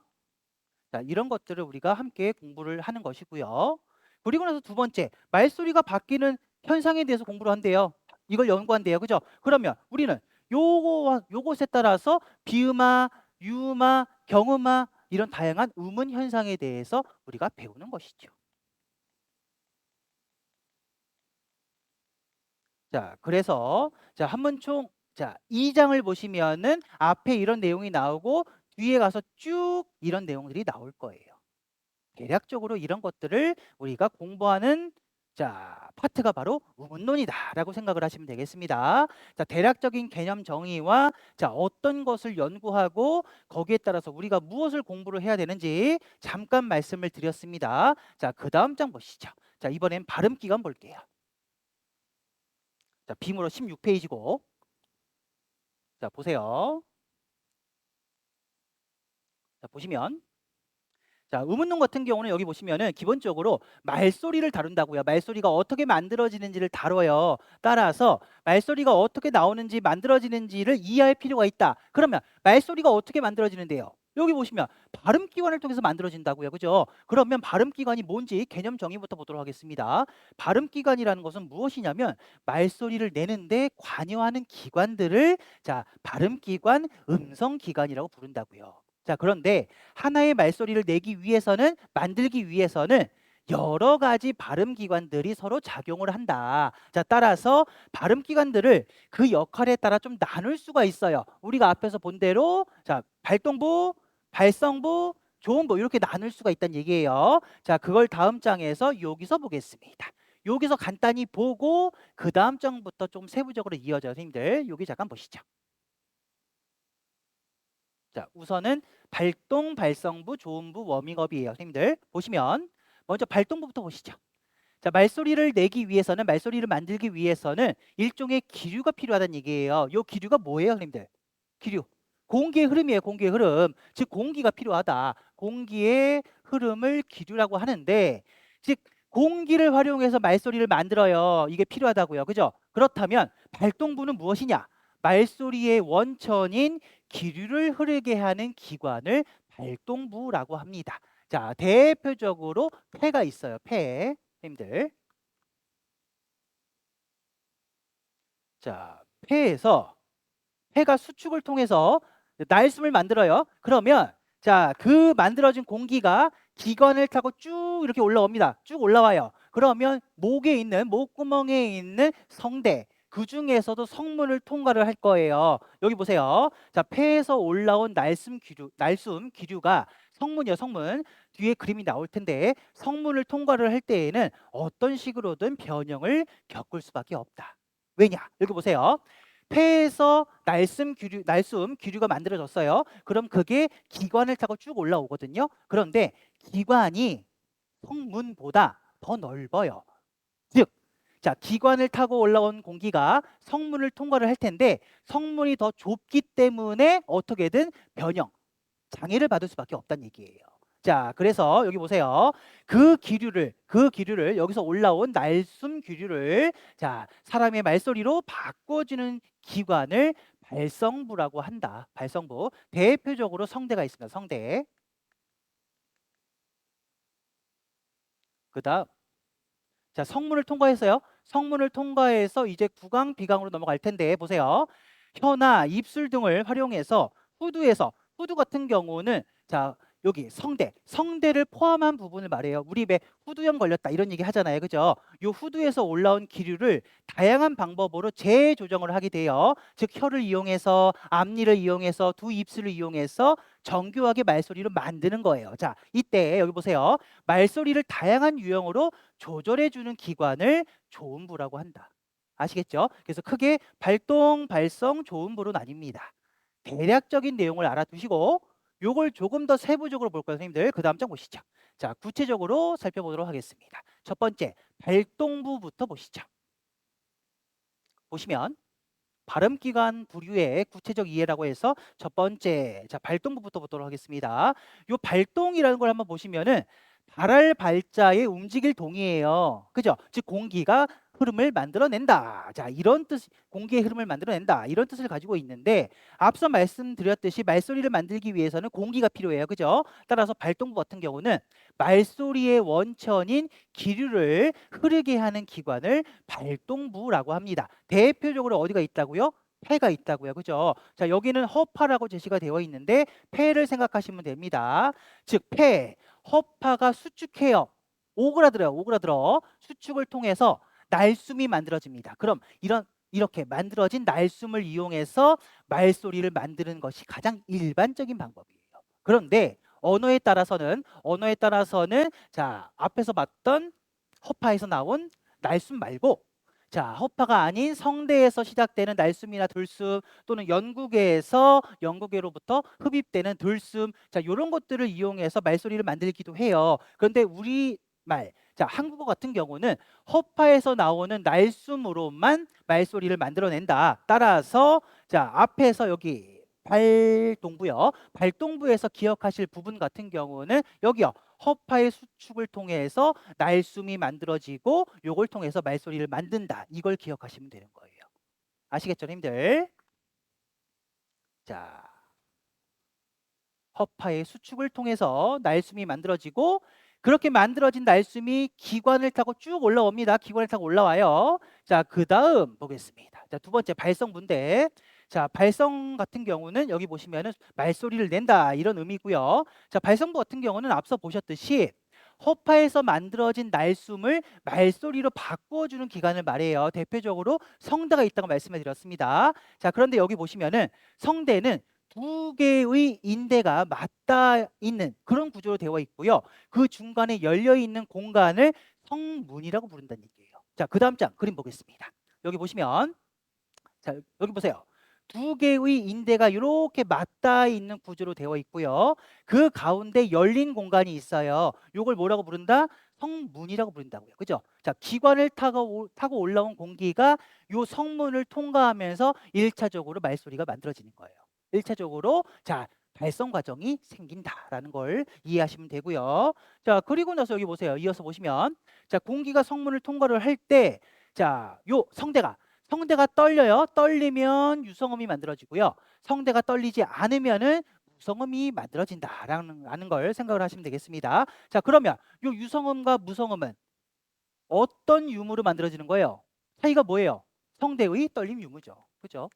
자, 이런 것들을 우리가 함께 공부를 하는 것이고요. 그리고 나서 두 번째, 말소리가 바뀌는 현상에 대해서 공부를 한대요. 이걸 연구한대요. 그죠? 그러면 우리는 요것에 따라서 비음화, 유음화, 경음화 이런 다양한 음운 현상에 대해서 우리가 배우는 것이죠. 자, 그래서 자, 한문총 자, 2장을 보시면은 앞에 이런 내용이 나오고 뒤에 가서 쭉 이런 내용들이 나올 거예요. 대략적으로 이런 것들을 우리가 공부하는 자, 파트가 바로 우문론이다라고 생각을 하시면 되겠습니다. 자, 대략적인 개념 정의와 자, 어떤 것을 연구하고 거기에 따라서 우리가 무엇을 공부를 해야 되는지 잠깐 말씀을 드렸습니다. 자, 그 다음 장 보시죠. 자, 이번엔 발음 기관 볼게요. 자, 빔으로 16페이지고 자, 보세요. 자, 보시면 자, 의문론 같은 경우는 여기 보시면은 기본적으로 말소리를 다룬다고요. 말소리가 어떻게 만들어지는지를 다뤄요. 따라서 말소리가 어떻게 나오는지 만들어지는지를 이해할 필요가 있다. 그러면 말소리가 어떻게 만들어지는데요? 여기 보시면 발음기관을 통해서 만들어진다고요. 그죠? 그러면 발음기관이 뭔지 개념 정의부터 보도록 하겠습니다. 발음기관이라는 것은 무엇이냐면 말소리를 내는데 관여하는 기관들을 자, 발음기관, 음성기관이라고 부른다고요. 자, 그런데 하나의 말소리를 내기 위해서는 만들기 위해서는 여러 가지 발음 기관들이 서로 작용을 한다. 자, 따라서 발음 기관들을 그 역할에 따라 좀 나눌 수가 있어요. 우리가 앞에서 본 대로 자, 발동부, 발성부, 조음부 이렇게 나눌 수가 있다는 얘기예요. 자, 그걸 다음 장에서 여기서 보겠습니다. 여기서 간단히 보고 그 다음 장부터 좀 세부적으로 이어져요, 선생님들. 여기 잠깐 보시죠. 자, 우선은 발동, 발성부, 조음부, 워밍업이에요. 선생님들 보시면 먼저 발동부부터 보시죠. 자, 말소리를 내기 위해서는, 말소리를 만들기 위해서는 일종의 기류가 필요하다는 얘기예요. 요 기류가 뭐예요, 선생님들? 기류. 공기의 흐름이에요, 공기의 흐름. 즉, 공기가 필요하다. 공기의 흐름을 기류라고 하는데, 즉, 공기를 활용해서 말소리를 만들어요. 이게 필요하다고요. 그죠? 그렇다면 발동부는 무엇이냐? 말소리의 원천인 기류를 흐르게 하는 기관을 발동부라고 합니다. 자, 대표적으로 폐가 있어요. 폐. 님들. 자, 폐가 수축을 통해서 날숨을 만들어요. 그러면 자, 그 만들어진 공기가 기관을 타고 쭉 이렇게 올라옵니다. 쭉 올라와요. 그러면 목구멍에 있는 성대, 그 중에서도 성문을 통과를 할 거예요. 여기 보세요. 자, 폐에서 올라온 날숨 기류가 성문이요, 성문. 뒤에 그림이 나올 텐데 성문을 통과를 할 때에는 어떤 식으로든 변형을 겪을 수밖에 없다. 왜냐? 여기 보세요. 폐에서 날숨 기류가 만들어졌어요. 그럼 그게 기관을 타고 쭉 올라오거든요. 그런데 기관이 성문보다 더 넓어요. 즉, 자, 기관을 타고 올라온 공기가 성문을 통과를 할 텐데 성문이 더 좁기 때문에 어떻게든 변형, 장애를 받을 수밖에 없다는 얘기예요. 자, 그래서 여기 보세요. 그 기류를 여기서 올라온 날숨 기류를 자, 사람의 말소리로 바꿔주는 기관을 발성부라고 한다. 발성부. 대표적으로 성대가 있습니다. 성대. 그다음 자, 성문을 통과했어요. 성문을 통과해서 이제 구강, 비강으로 넘어갈 텐데 보세요. 혀나 입술 등을 활용해서 후두 같은 경우는 자, 여기 성대를 포함한 부분을 말해요. 우리 왜 후두염 걸렸다 이런 얘기 하잖아요. 그죠? 요 후두에서 올라온 기류를 다양한 방법으로 재조정을 하게 돼요. 즉 혀를 이용해서, 앞니를 이용해서, 두 입술을 이용해서 정교하게 말소리를 만드는 거예요. 자, 이때 여기 보세요. 말소리를 다양한 유형으로 조절해 주는 기관을 조음부라고 한다. 아시겠죠? 그래서 크게 발동, 발성, 조음부로 나뉩니다. 대략적인 내용을 알아두시고 요걸 조금 더 세부적으로 볼 거예요, 선생님들. 그 다음 장 보시죠. 자, 구체적으로 살펴보도록 하겠습니다. 첫 번째, 발동부부터 보시죠. 보시면 발음기관 부류의 구체적 이해라고 해서 첫 번째, 자, 발동부부터 보도록 하겠습니다. 요 발동이라는 걸 한번 보시면은 발할 발자의 움직일 동이에요. 그죠? 즉 공기가 흐름을 만들어낸다. 자, 이런 뜻, 공기의 흐름을 만들어낸다. 이런 뜻을 가지고 있는데 앞서 말씀드렸듯이 말소리를 만들기 위해서는 공기가 필요해요. 그죠? 따라서 발동부 같은 경우는 말소리의 원천인 기류를 흐르게 하는 기관을 발동부라고 합니다. 대표적으로 어디가 있다고요? 폐가 있다고요. 그죠? 자, 여기는 허파라고 제시가 되어 있는데 폐를 생각하시면 됩니다. 즉 허파가 수축해요. 오그라들어. 수축을 통해서 날숨이 만들어집니다. 그럼 이렇게 만들어진 날숨을 이용해서 말소리를 만드는 것이 가장 일반적인 방법이에요. 그런데 언어에 따라서는 자, 앞에서 봤던 허파에서 나온 날숨 말고 자, 허파가 아닌 성대에서 시작되는 날숨이나 들숨 또는 영국에로부터 흡입되는 들숨 자, 이런 것들을 이용해서 말소리를 만들기도 해요. 그런데 우리말 자, 한국어 같은 경우는 허파에서 나오는 날숨으로만 말소리를 만들어낸다. 따라서 자, 앞에서 여기 발동부요. 발동부에서 기억하실 부분 같은 경우는 여기요. 허파의 수축을 통해서 날숨이 만들어지고 요걸 통해서 말소리를 만든다. 이걸 기억하시면 되는 거예요. 아시겠죠, 님들? 자, 허파의 수축을 통해서 날숨이 만들어지고 그렇게 만들어진 날숨이 기관을 타고 쭉 올라옵니다. 기관을 타고 올라와요. 자, 그 다음 보겠습니다. 자, 두 번째 발성부인데 자, 발성 같은 경우는 여기 보시면은 말소리를 낸다 이런 의미고요. 자, 발성부 같은 경우는 앞서 보셨듯이 허파에서 만들어진 날숨을 말소리로 바꿔주는 기관을 말해요. 대표적으로 성대가 있다고 말씀을 드렸습니다. 자, 그런데 여기 보시면은 성대는 두 개의 인대가 맞닿아 있는 그런 구조로 되어 있고요. 그 중간에 열려 있는 공간을 성문이라고 부른다는 얘기예요. 자, 그 다음 장 그림 보겠습니다. 여기 보시면 자, 여기 보세요. 두 개의 인대가 이렇게 맞닿아 있는 구조로 되어 있고요. 그 가운데 열린 공간이 있어요. 이걸 뭐라고 부른다? 성문이라고 부른다고요. 그죠? 자, 기관을 타고 올라온 공기가 요 성문을 통과하면서 1차적으로 말소리가 만들어지는 거예요. 1차적으로 자, 발성 과정이 생긴다라는 걸 이해하시면 되고요. 자, 그리고 나서 여기 보세요. 이어서 보시면 자, 공기가 성문을 통과를 할 때 자, 요 성대가 떨려요. 떨리면 유성음이 만들어지고요. 성대가 떨리지 않으면은 무성음이 만들어진다라는 걸 생각을 하시면 되겠습니다. 자, 그러면 요 유성음과 무성음은 어떤 유무로 만들어지는 거예요? 차이가 뭐예요? 성대의 떨림 유무죠. 그죠?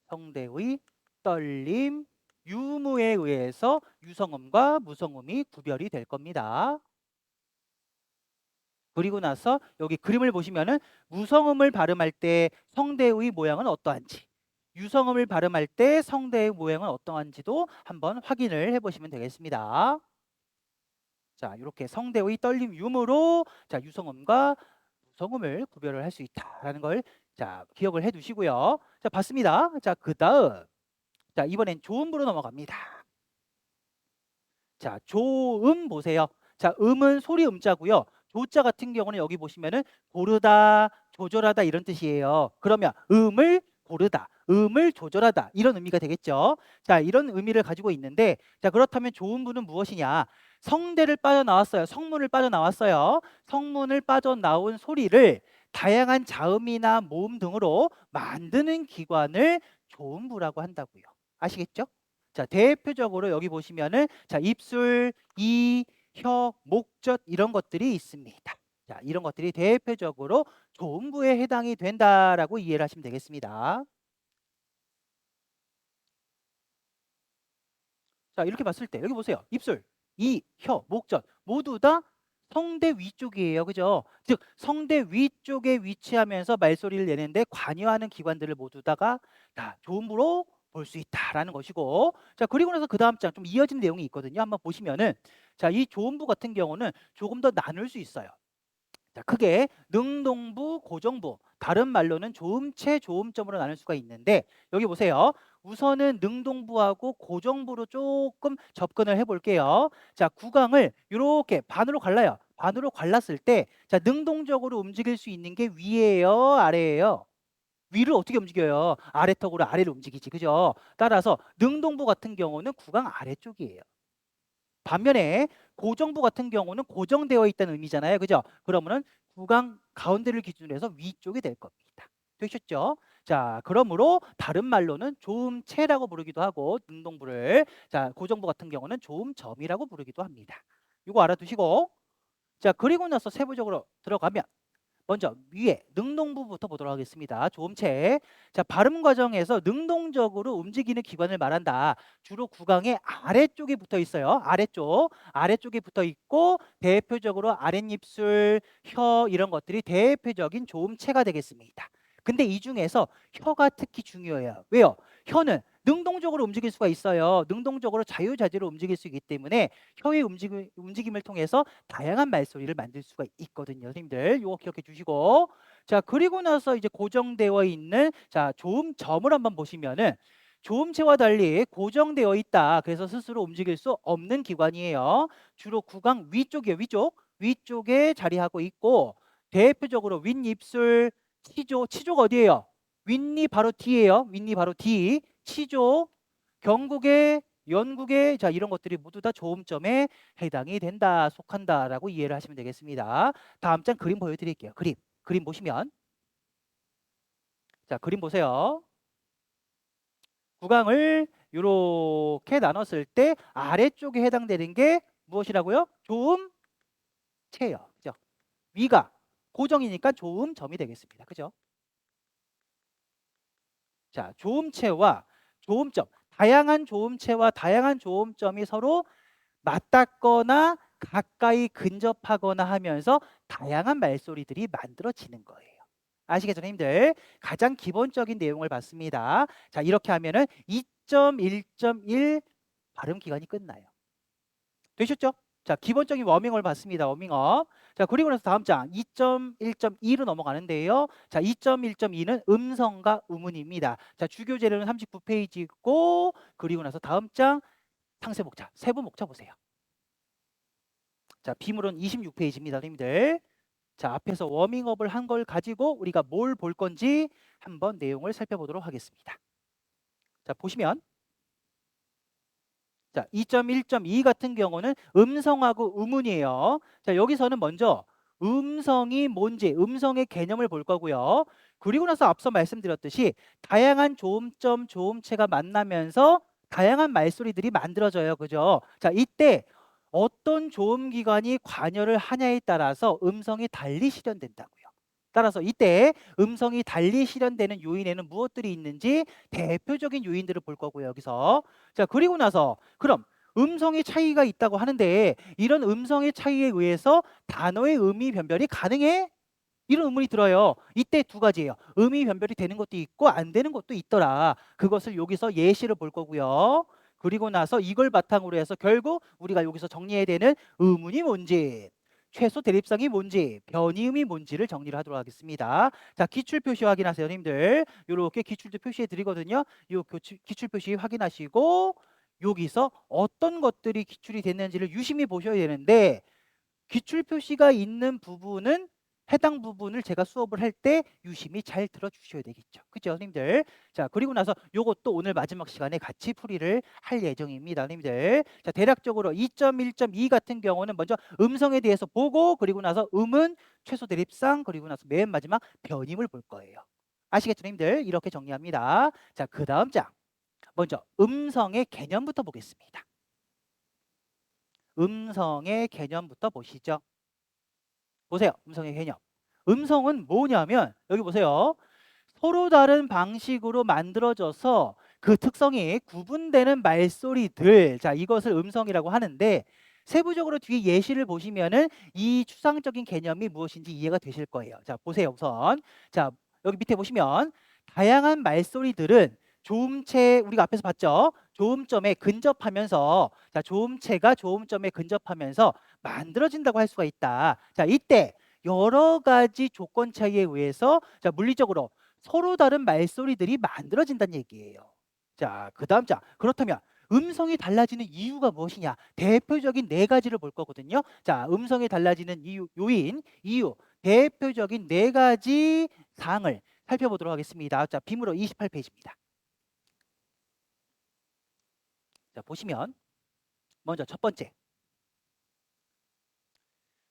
성대의 떨림 유무에 의해서 유성음과 무성음이 구별이 될 겁니다. 그리고 나서 여기 그림을 보시면은 무성음을 발음할 때 성대의 모양은 어떠한지, 유성음을 발음할 때 성대의 모양은 어떠한지도 한번 확인을 해보시면 되겠습니다. 자, 이렇게 성대의 떨림 유무로 자, 유성음과 무성음을 구별을 할 수 있다라는 걸 자, 기억을 해 두시고요. 자, 봤습니다. 자, 그다음 자, 이번엔 조음부로 넘어갑니다. 자, 조음 보세요. 자, 음은 소리 음자고요. 조자 같은 경우는 여기 보시면은 고르다, 조절하다 이런 뜻이에요. 그러면 음을 고르다, 음을 조절하다 이런 의미가 되겠죠. 자, 이런 의미를 가지고 있는데 자, 그렇다면 조음부는 무엇이냐? 성대를 빠져나왔어요. 성문을 빠져나왔어요. 성문을 빠져나온 소리를 다양한 자음이나 모음 등으로 만드는 기관을 조음부라고 한다고요. 아시겠죠? 자, 대표적으로 여기 보시면은 자, 입술, 이, 혀, 목젖 이런 것들이 있습니다. 자, 이런 것들이 대표적으로 조음부에 해당이 된다라고 이해를 하시면 되겠습니다. 자, 이렇게 봤을 때 여기 보세요. 입술, 이, 혀, 목젖 모두 다 성대 위쪽이에요. 그죠? 즉 성대 위쪽에 위치하면서 말소리를 내는데 관여하는 기관들을 모두 다가 다 조음부로 볼 수 있다라는 것이고 자, 그리고 나서 그다음 장 좀 이어진 내용이 있거든요. 한번 보시면은 자, 이 조음부 같은 경우는 조금 더 나눌 수 있어요. 자, 크게 능동부, 고정부, 다른 말로는 조음체, 조음점으로 나눌 수가 있는데 여기 보세요. 우선은 능동부하고 고정부로 조금 접근을 해볼게요. 자, 구강을 이렇게 반으로 갈라요. 반으로 갈랐을 때 자, 능동적으로 움직일 수 있는 게 위에요, 아래예요? 위를 어떻게 움직여요? 아래턱으로 아래를 움직이지, 그죠? 따라서 능동부 같은 경우는 구강 아래쪽이에요. 반면에 고정부 같은 경우는 고정되어 있다는 의미잖아요. 그죠? 그러면은 구강 가운데를 기준으로 해서 위쪽이 될 겁니다. 되셨죠? 자, 그러므로 다른 말로는 조음체라고 부르기도 하고 능동부를 자, 고정부 같은 경우는 조음점이라고 부르기도 합니다. 이거 알아두시고 자, 그리고 나서 세부적으로 들어가면 먼저 위에 능동부부터 보도록 하겠습니다. 조음체. 자, 발음 과정에서 능동적으로 움직이는 기관을 말한다. 주로 구강의 아래쪽에 붙어 있어요. 아래쪽에 붙어 있고 대표적으로 아랫입술, 혀 이런 것들이 대표적인 조음체가 되겠습니다. 근데 이 중에서 혀가 특히 중요해요. 왜요? 혀는 능동적으로 움직일 수가 있어요. 능동적으로 자유자재로 움직일 수 있기 때문에 혀의 움직임을 통해서 다양한 말소리를 만들 수가 있거든요. 선생님들 이거 기억해 주시고 자, 그리고 나서 이제 고정되어 있는 자, 조음점을 한번 보시면은 조음체와 달리 고정되어 있다. 그래서 스스로 움직일 수 없는 기관이에요. 주로 구강 위쪽이에요. 위쪽에 자리하고 있고 대표적으로 윗입술, 치조가 어디예요? 윗니 바로 뒤에요. 윗니 바로 뒤. 치조, 경국의 연국의 자, 이런 것들이 모두 다 조음점에 해당이 된다, 속한다라고 이해를 하시면 되겠습니다. 다음 장 그림 보여드릴게요. 그림 보시면 자, 그림 보세요. 구강을 이렇게 나눴을 때 아래쪽에 해당되는 게 무엇이라고요? 조음체요. 그죠? 위가 고정이니까 조음점이 되겠습니다. 그죠? 자, 조음체와 조음점, 다양한 조음체와 다양한 조음점이 서로 맞닿거나 가까이 근접하거나 하면서 다양한 말소리들이 만들어지는 거예요. 아시겠죠, 선생님들? 가장 기본적인 내용을 봤습니다. 자, 이렇게 하면은 2.1.1 발음 기간이 끝나요. 되셨죠? 자, 기본적인 워밍업을 봤습니다. 워밍업. 자, 그리고 나서 다음 장 2.1.2로 넘어가는데요. 자, 2.1.2는 음성과 음운입니다. 자, 주교 재료는 39페이지 있고 그리고 나서 다음 장 상세 목차, 세부 목차 보세요. 자, 비물은 26페이지입니다, 선생님들. 자, 앞에서 워밍업을 한 걸 가지고 우리가 뭘 볼 건지 한번 내용을 살펴보도록 하겠습니다. 자, 보시면 자, 2.1.2 같은 경우는 음성하고 음운이에요. 자, 여기서는 먼저 음성이 뭔지, 음성의 개념을 볼 거고요. 그리고 나서 앞서 말씀드렸듯이 다양한 조음점, 조음체가 만나면서 다양한 말소리들이 만들어져요. 그죠? 자, 이때 어떤 조음기관이 관여를 하냐에 따라서 음성이 달리 실현된다고요. 따라서 이때 음성이 달리 실현되는 요인에는 무엇들이 있는지 대표적인 요인들을 볼 거고요. 여기서. 자, 그리고 나서 그럼 음성의 차이가 있다고 하는데 이런 음성의 차이에 의해서 단어의 의미 변별이 가능해? 이런 의문이 들어요. 이때 두 가지예요. 의미 변별이 되는 것도 있고 안 되는 것도 있더라. 그것을 여기서 예시를 볼 거고요. 그리고 나서 이걸 바탕으로 해서 결국 우리가 여기서 정리해야 되는 의문이 뭔지, 최소 대립성이 뭔지, 변이음이 뭔지를 정리를 하도록 하겠습니다. 자, 기출 표시 확인하세요, 님들. 이렇게 기출도 표시해 드리거든요. 이 기출 표시 확인하시고 여기서 어떤 것들이 기출이 됐는지를 유심히 보셔야 되는데 기출 표시가 있는 부분은 해당 부분을 제가 수업을 할 때 유심히 잘 들어주셔야 되겠죠. 그죠, 선생님들? 자, 그리고 나서 요것도 오늘 마지막 시간에 같이 풀이를 할 예정입니다, 선생님들. 자, 대략적으로 2.1.2 같은 경우는 먼저 음성에 대해서 보고 그리고 나서 음은 최소 대립상 그리고 나서 맨 마지막 변임을 볼 거예요. 아시겠죠, 선생님들? 이렇게 정리합니다. 자, 그 다음 장. 먼저 음성의 개념부터 보겠습니다. 음성의 개념부터 보시죠. 보세요. 음성의 개념. 음성은 뭐냐면 여기 보세요. 서로 다른 방식으로 만들어져서 그 특성이 구분되는 말소리들. 자, 이것을 음성이라고 하는데 세부적으로 뒤에 예시를 보시면은 이 추상적인 개념이 무엇인지 이해가 되실 거예요. 자, 보세요. 우선. 자, 여기 밑에 보시면 다양한 말소리들은 조음체 우리가 앞에서 봤죠? 조음점에 근접하면서 자, 조음체가 조음점에 근접하면서 만들어진다고 할 수가 있다. 자, 이때 여러 가지 조건 차이에 의해서 자, 물리적으로 서로 다른 말소리들이 만들어진다는 얘기예요. 자, 그다음 자, 그렇다면 음성이 달라지는 이유가 무엇이냐? 대표적인 네 가지를 볼 거거든요. 자, 음성이 달라지는 이유, 요인, 이유, 대표적인 네 가지 사항을 살펴보도록 하겠습니다. 자, 비물어 28페이지입니다. 자, 보시면 먼저 첫 번째.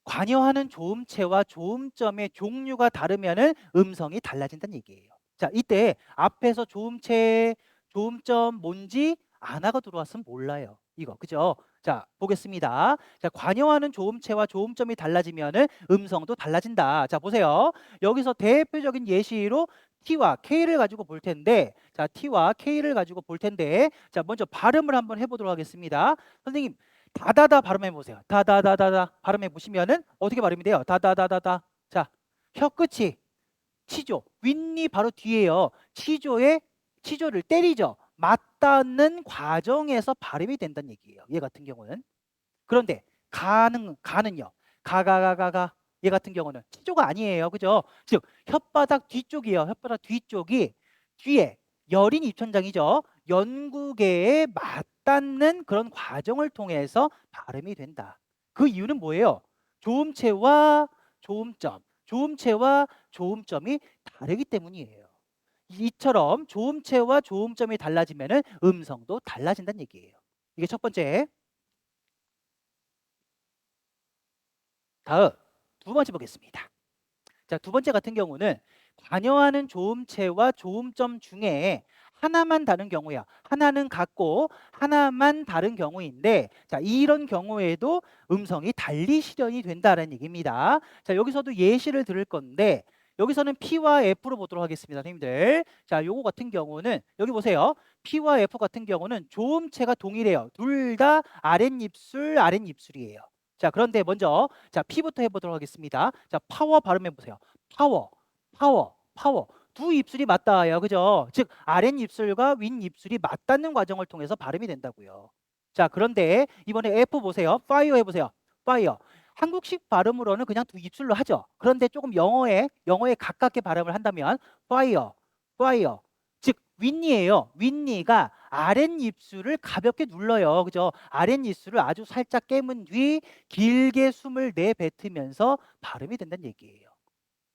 관여하는 조음체와 조음점의 종류가 다르면은 음성이 달라진다는 얘기예요. 자, 이때 앞에서 조음체, 조음점 뭔지 안화가 들어왔으면 몰라요. 이거 그죠? 자, 보겠습니다. 자, 관여하는 조음체와 조음점이 달라지면은 음성도 달라진다. 자, 보세요. 여기서 대표적인 예시로 T와 K를 가지고 볼 텐데, 자, T와 K를 가지고 볼 텐데, 자, 먼저 발음을 한번 해보도록 하겠습니다. 선생님, 다다다 발음해 보세요. 다다다다다 발음해 보시면은 어떻게 발음이 돼요? 다다다다다. 자, 혀 끝이 치조, 윗니 바로 뒤에요. 치조를 때리죠. 맞닿는 과정에서 발음이 된다는 얘기예요. 얘 같은 경우는. 그런데 가는요. 가가가가가 얘 같은 경우는 치조가 아니에요. 그죠? 즉 혓바닥 뒤쪽이에요. 혓바닥 뒤쪽이 뒤에 여린 입천장이죠. 연구개에 맞닿는 그런 과정을 통해서 발음이 된다. 그 이유는 뭐예요? 조음체와 조음점, 조음체와 조음점이 다르기 때문이에요. 이처럼 조음체와 조음점이 달라지면은 음성도 달라진다는 얘기예요. 이게 첫 번째. 다음 두 번째 보겠습니다. 자, 두 번째 같은 경우는 관여하는 조음체와 조음점 중에 하나만 다른 경우야. 하나는 같고 하나만 다른 경우인데 자, 이런 경우에도 음성이 달리 실현이 된다는 얘기입니다. 자, 여기서도 예시를 들을 건데 여기서는 P와 F로 보도록 하겠습니다, 선생님들. 자, 요거 같은 경우는 여기 보세요. P와 F 같은 경우는 조음체가 동일해요. 둘 다 아랫입술, 아랫입술이에요. 자, 그런데 먼저 자, P부터 해보도록 하겠습니다. 자, 파워 발음해 보세요. 파워, 파워, 파워. 두 입술이 맞닿아요. 그죠? 즉 아랫입술과 윗입술이 맞닿는 과정을 통해서 발음이 된다고요. 자, 그런데 이번에 F 보세요. 파이어 해보세요. 파이어. 한국식 발음으로는 그냥 두 입술로 하죠. 그런데 조금 영어에 가깝게 발음을 한다면 파이어, 파이어. 즉 윗니예요. 윗니가 아랫입술을 가볍게 눌러요. 그죠? 아랫입술을 아주 살짝 깨문 뒤 길게 숨을 내뱉으면서 발음이 된다는 얘기예요.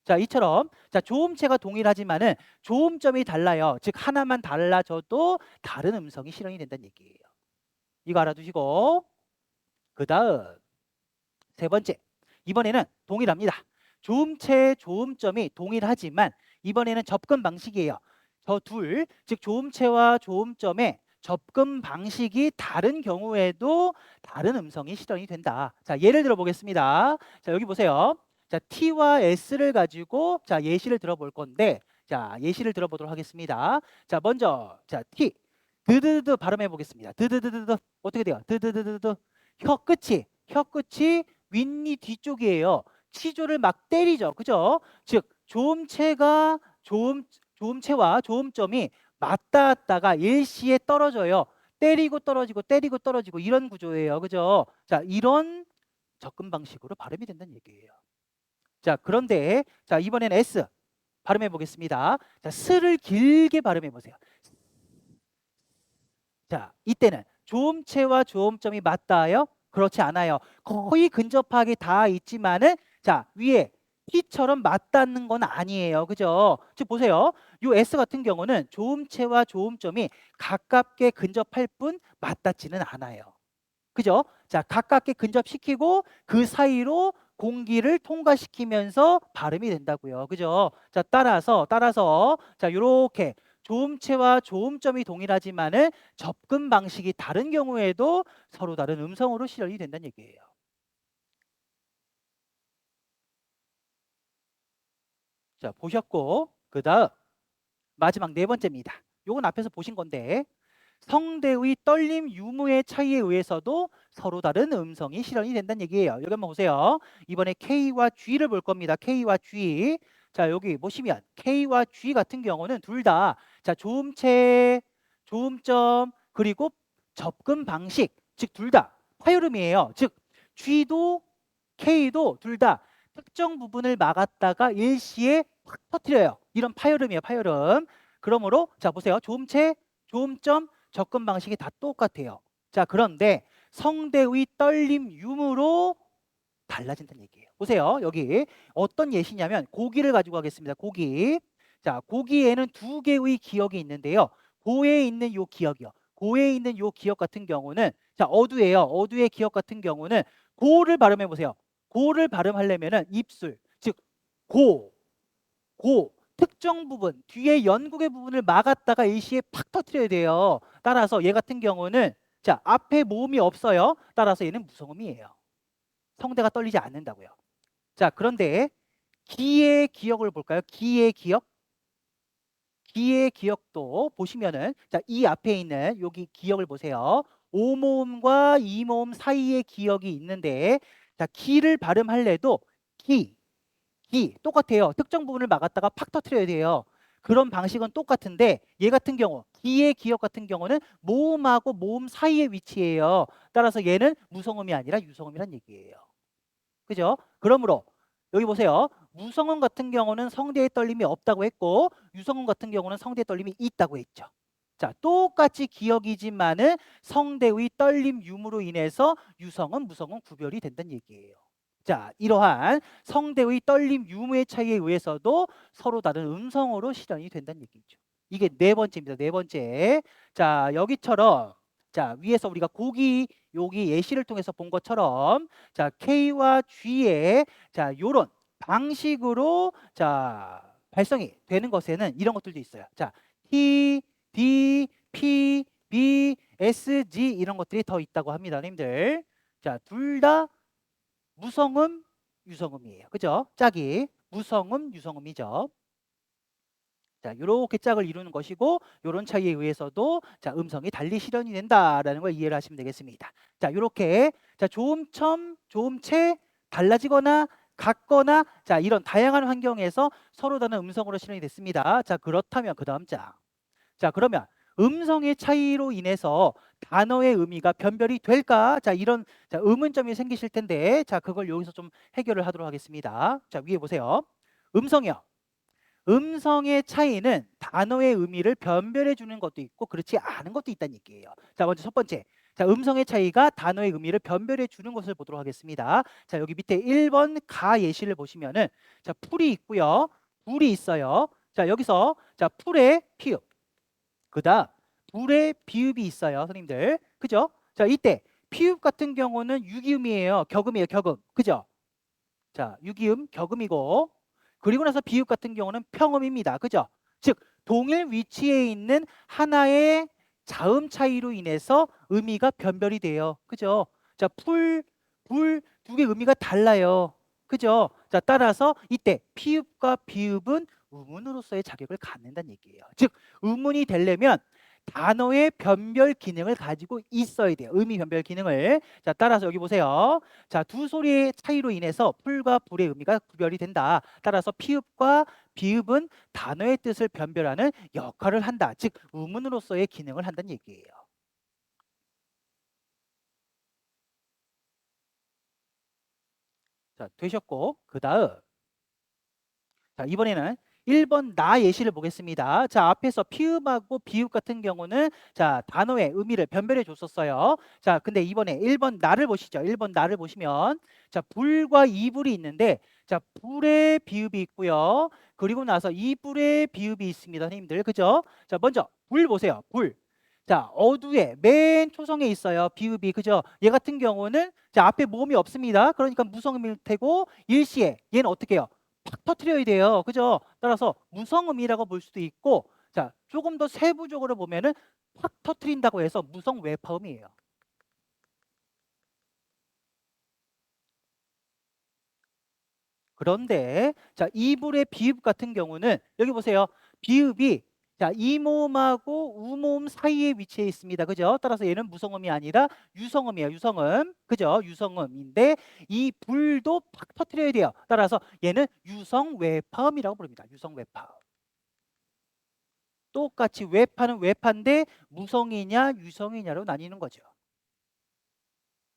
자, 이처럼 자, 조음체가 동일하지만은 조음점이 달라요. 즉 하나만 달라져도 다른 음성이 실현이 된다는 얘기예요. 이거 알아두시고 그다음 세 번째. 이번에는 동일합니다. 조음체, 조음점이 동일하지만 이번에는 접근 방식이에요. 저 둘, 즉 조음체와 조음점의 접근 방식이 다른 경우에도 다른 음성이 실현이 된다. 자, 예를 들어 보겠습니다. 자, 여기 보세요. 자, T와 S를 가지고 자, 예시를 들어볼 건데 자, 예시를 들어보도록 하겠습니다. 자, 먼저 자, T 드드드드 발음해 보겠습니다. 드드드드드 어떻게 돼요? 드드드드드 혀 끝이 윗니 뒤쪽이에요. 치조를 막 때리죠. 그죠? 즉 조음체와 조음점이 맞닿았다가 일시에 떨어져요. 때리고 떨어지고 때리고 떨어지고 이런 구조예요. 그죠? 자, 이런 접근 방식으로 발음이 된다는 얘기예요. 자, 그런데 자, 이번에는 S 발음해 보겠습니다. 자, 스를 길게 발음해 보세요. 자, 이때는 조음체와 조음점이 맞닿아요? 그렇지 않아요. 거의 근접하게 다 있지만은 자, 위에 T처럼 맞닿는 건 아니에요. 그죠? 즉 보세요. 요 S 같은 경우는 조음체와 조음점이 가깝게 근접할 뿐 맞닿지는 않아요. 그죠? 자, 가깝게 근접시키고 그 사이로 공기를 통과시키면서 발음이 된다고요. 그죠? 자, 따라서 자, 요렇게 조음체와 조음점이 동일하지만은 접근 방식이 다른 경우에도 서로 다른 음성으로 실현이 된다는 얘기예요. 자, 보셨고 그다음 마지막 네 번째입니다. 요건 앞에서 보신 건데 성대의 떨림 유무의 차이에 의해서도 서로 다른 음성이 실현이 된다는 얘기예요. 여기 한번 보세요. 이번에 K와 G를 볼 겁니다. K와 G. 자, 여기 보시면 K와 G 같은 경우는 둘 다 자, 조음체, 조음점 그리고 접근 방식 즉 둘 다 파열음이에요. 즉 G도 K도 둘 다 특정 부분을 막았다가 일시에 확 터뜨려요. 이런 파열음이에요. 파열음. 그러므로 자, 보세요. 조음체, 조음점 접근 방식이 다 똑같아요. 자, 그런데 성대의 떨림 유무로 달라진다는 얘기예요. 보세요. 여기 어떤 예시냐면 고기를 가지고 가겠습니다. 고기. 자, 고기에는 두 개의 기억이 있는데요. 고에 있는 요 기억이요. 고에 있는 요 기억 같은 경우는 자, 어두예요. 어두의 기억 같은 경우는 고를 발음해 보세요. 고를 발음하려면은 입술, 즉 고, 특정 부분, 뒤에 연국의 부분을 막았다가 일시에 팍 터트려야 돼요. 따라서 얘 같은 경우는 자, 앞에 모음이 없어요. 따라서 얘는 무성음이에요. 성대가 떨리지 않는다고요. 자, 그런데 기의 기억을 볼까요? 기의 기억. 기의 기억도 보시면은 자, 이 앞에 있는 여기 기억을 보세요. 오모음과 이모음 사이의 기억이 있는데 자, 기를 발음할래도 기, 똑같아요. 특정 부분을 막았다가 팍 터트려야 돼요. 그런 방식은 똑같은데 얘 같은 경우 기의 기억 같은 경우는 모음하고 모음 사이의 위치예요. 따라서 얘는 무성음이 아니라 유성음이란 얘기예요. 그죠? 그러므로 여기 보세요. 무성음 같은 경우는 성대의 떨림이 없다고 했고 유성음 같은 경우는 성대의 떨림이 있다고 했죠. 자, 똑같이 기억이지만은 성대의 떨림 유무로 인해서 유성음, 무성음 구별이 된다는 얘기예요. 자, 이러한 성대의 떨림 유무의 차이에 의해서도 서로 다른 음성으로 실현이 된다는 얘기죠. 이게 네 번째입니다. 네 번째. 자, 여기처럼 자, 위에서 우리가 고기 여기 예시를 통해서 본 것처럼 자, K와 G의 자, 요런 방식으로 자, 발성이 되는 것에는 이런 것들도 있어요. 자, T, D, P, B, S, G 이런 것들이 더 있다고 합니다, 님들. 자, 둘 다 무성음, 유성음이에요. 그죠? 짝이 무성음, 유성음이죠. 자, 이렇게 짝을 이루는 것이고 이런 차이에 의해서도 자, 음성이 달리 실현이 된다라는 걸 이해를 하시면 되겠습니다. 자, 이렇게 자, 조음첨, 조음체 달라지거나 같거나 자, 이런 다양한 환경에서 서로 다른 음성으로 실현이 됐습니다. 자, 그렇다면 그다음 장. 자, 그러면 음성의 차이로 인해서 단어의 의미가 변별이 될까? 자, 이런 자, 의문점이 생기실 텐데 자, 그걸 여기서 좀 해결을 하도록 하겠습니다. 자, 위에 보세요. 음성이요. 음성의 차이는 단어의 의미를 변별해 주는 것도 있고 그렇지 않은 것도 있다는 얘기예요. 자, 먼저 첫 번째. 자, 음성의 차이가 단어의 의미를 변별해 주는 것을 보도록 하겠습니다. 자, 여기 밑에 1번 가 예시를 보시면은 자, 풀이 있고요. 불이 있어요. 자, 여기서 자, 풀의 피읍. 그다음 불의 비읍이 있어요, 선생님들. 그죠? 자, 이때 피읍 같은 경우는 유기음이에요. 격음이에요, 격음. 그죠? 자, 유기음, 격음이고 그리고 나서 비읍 같은 경우는 평음입니다. 그죠? 즉 동일 위치에 있는 하나의 자음 차이로 인해서 의미가 변별이 돼요. 그죠? 자, 풀, 불 두 개 의미가 달라요. 그죠? 자, 따라서 이때 피읍과 비읍은 의문으로서의 자격을 갖는다는 얘기예요. 즉 의문이 되려면 단어의 변별 기능을 가지고 있어야 돼요. 의미 변별 기능을. 자, 따라서 여기 보세요. 자, 두 소리의 차이로 인해서 풀과 불의 의미가 구별이 된다. 따라서 피읍과 비읍은 단어의 뜻을 변별하는 역할을 한다. 즉, 의문으로서의 기능을 한다는 얘기예요. 자, 되셨고, 그 다음. 자, 이번에는 1번 나 예시를 보겠습니다. 자, 앞에서 피읍하고 비읍 같은 경우는 자, 단어의 의미를 변별해 줬었어요. 자, 근데 이번에 1번 나를 보시죠. 1번 나를 보시면 자, 불과 이불이 있는데 자, 불의 비읍이 있고요. 그리고 나서 이불의 비읍이 있습니다. 선생님들. 그죠? 자, 먼저 불 보세요. 불. 자, 어두에 맨 초성에 있어요. 비읍이. 그죠? 얘 같은 경우는 자, 앞에 모음이 없습니다. 그러니까 무성음일 테고 일시에 얘는 어떻게 해요? 팍 터트려야 돼요. 그죠? 따라서 무성음이라고 볼 수도 있고 자, 조금 더 세부적으로 보면은 팍 터트린다고 해서 무성 외파음이에요. 그런데 자, 이불의 비읍 같은 경우는 여기 보세요. 비읍이 자, 이모음하고 우모음 사이에 위치해 있습니다. 그죠? 따라서 얘는 무성음이 아니라 유성음이에요. 유성음. 그죠? 유성음인데 이 불도 팍 터트려야 돼요. 따라서 얘는 유성 외파음이라고 부릅니다. 유성 외파음. 똑같이 외파는 외파인데 무성이냐 유성이냐로 나뉘는 거죠.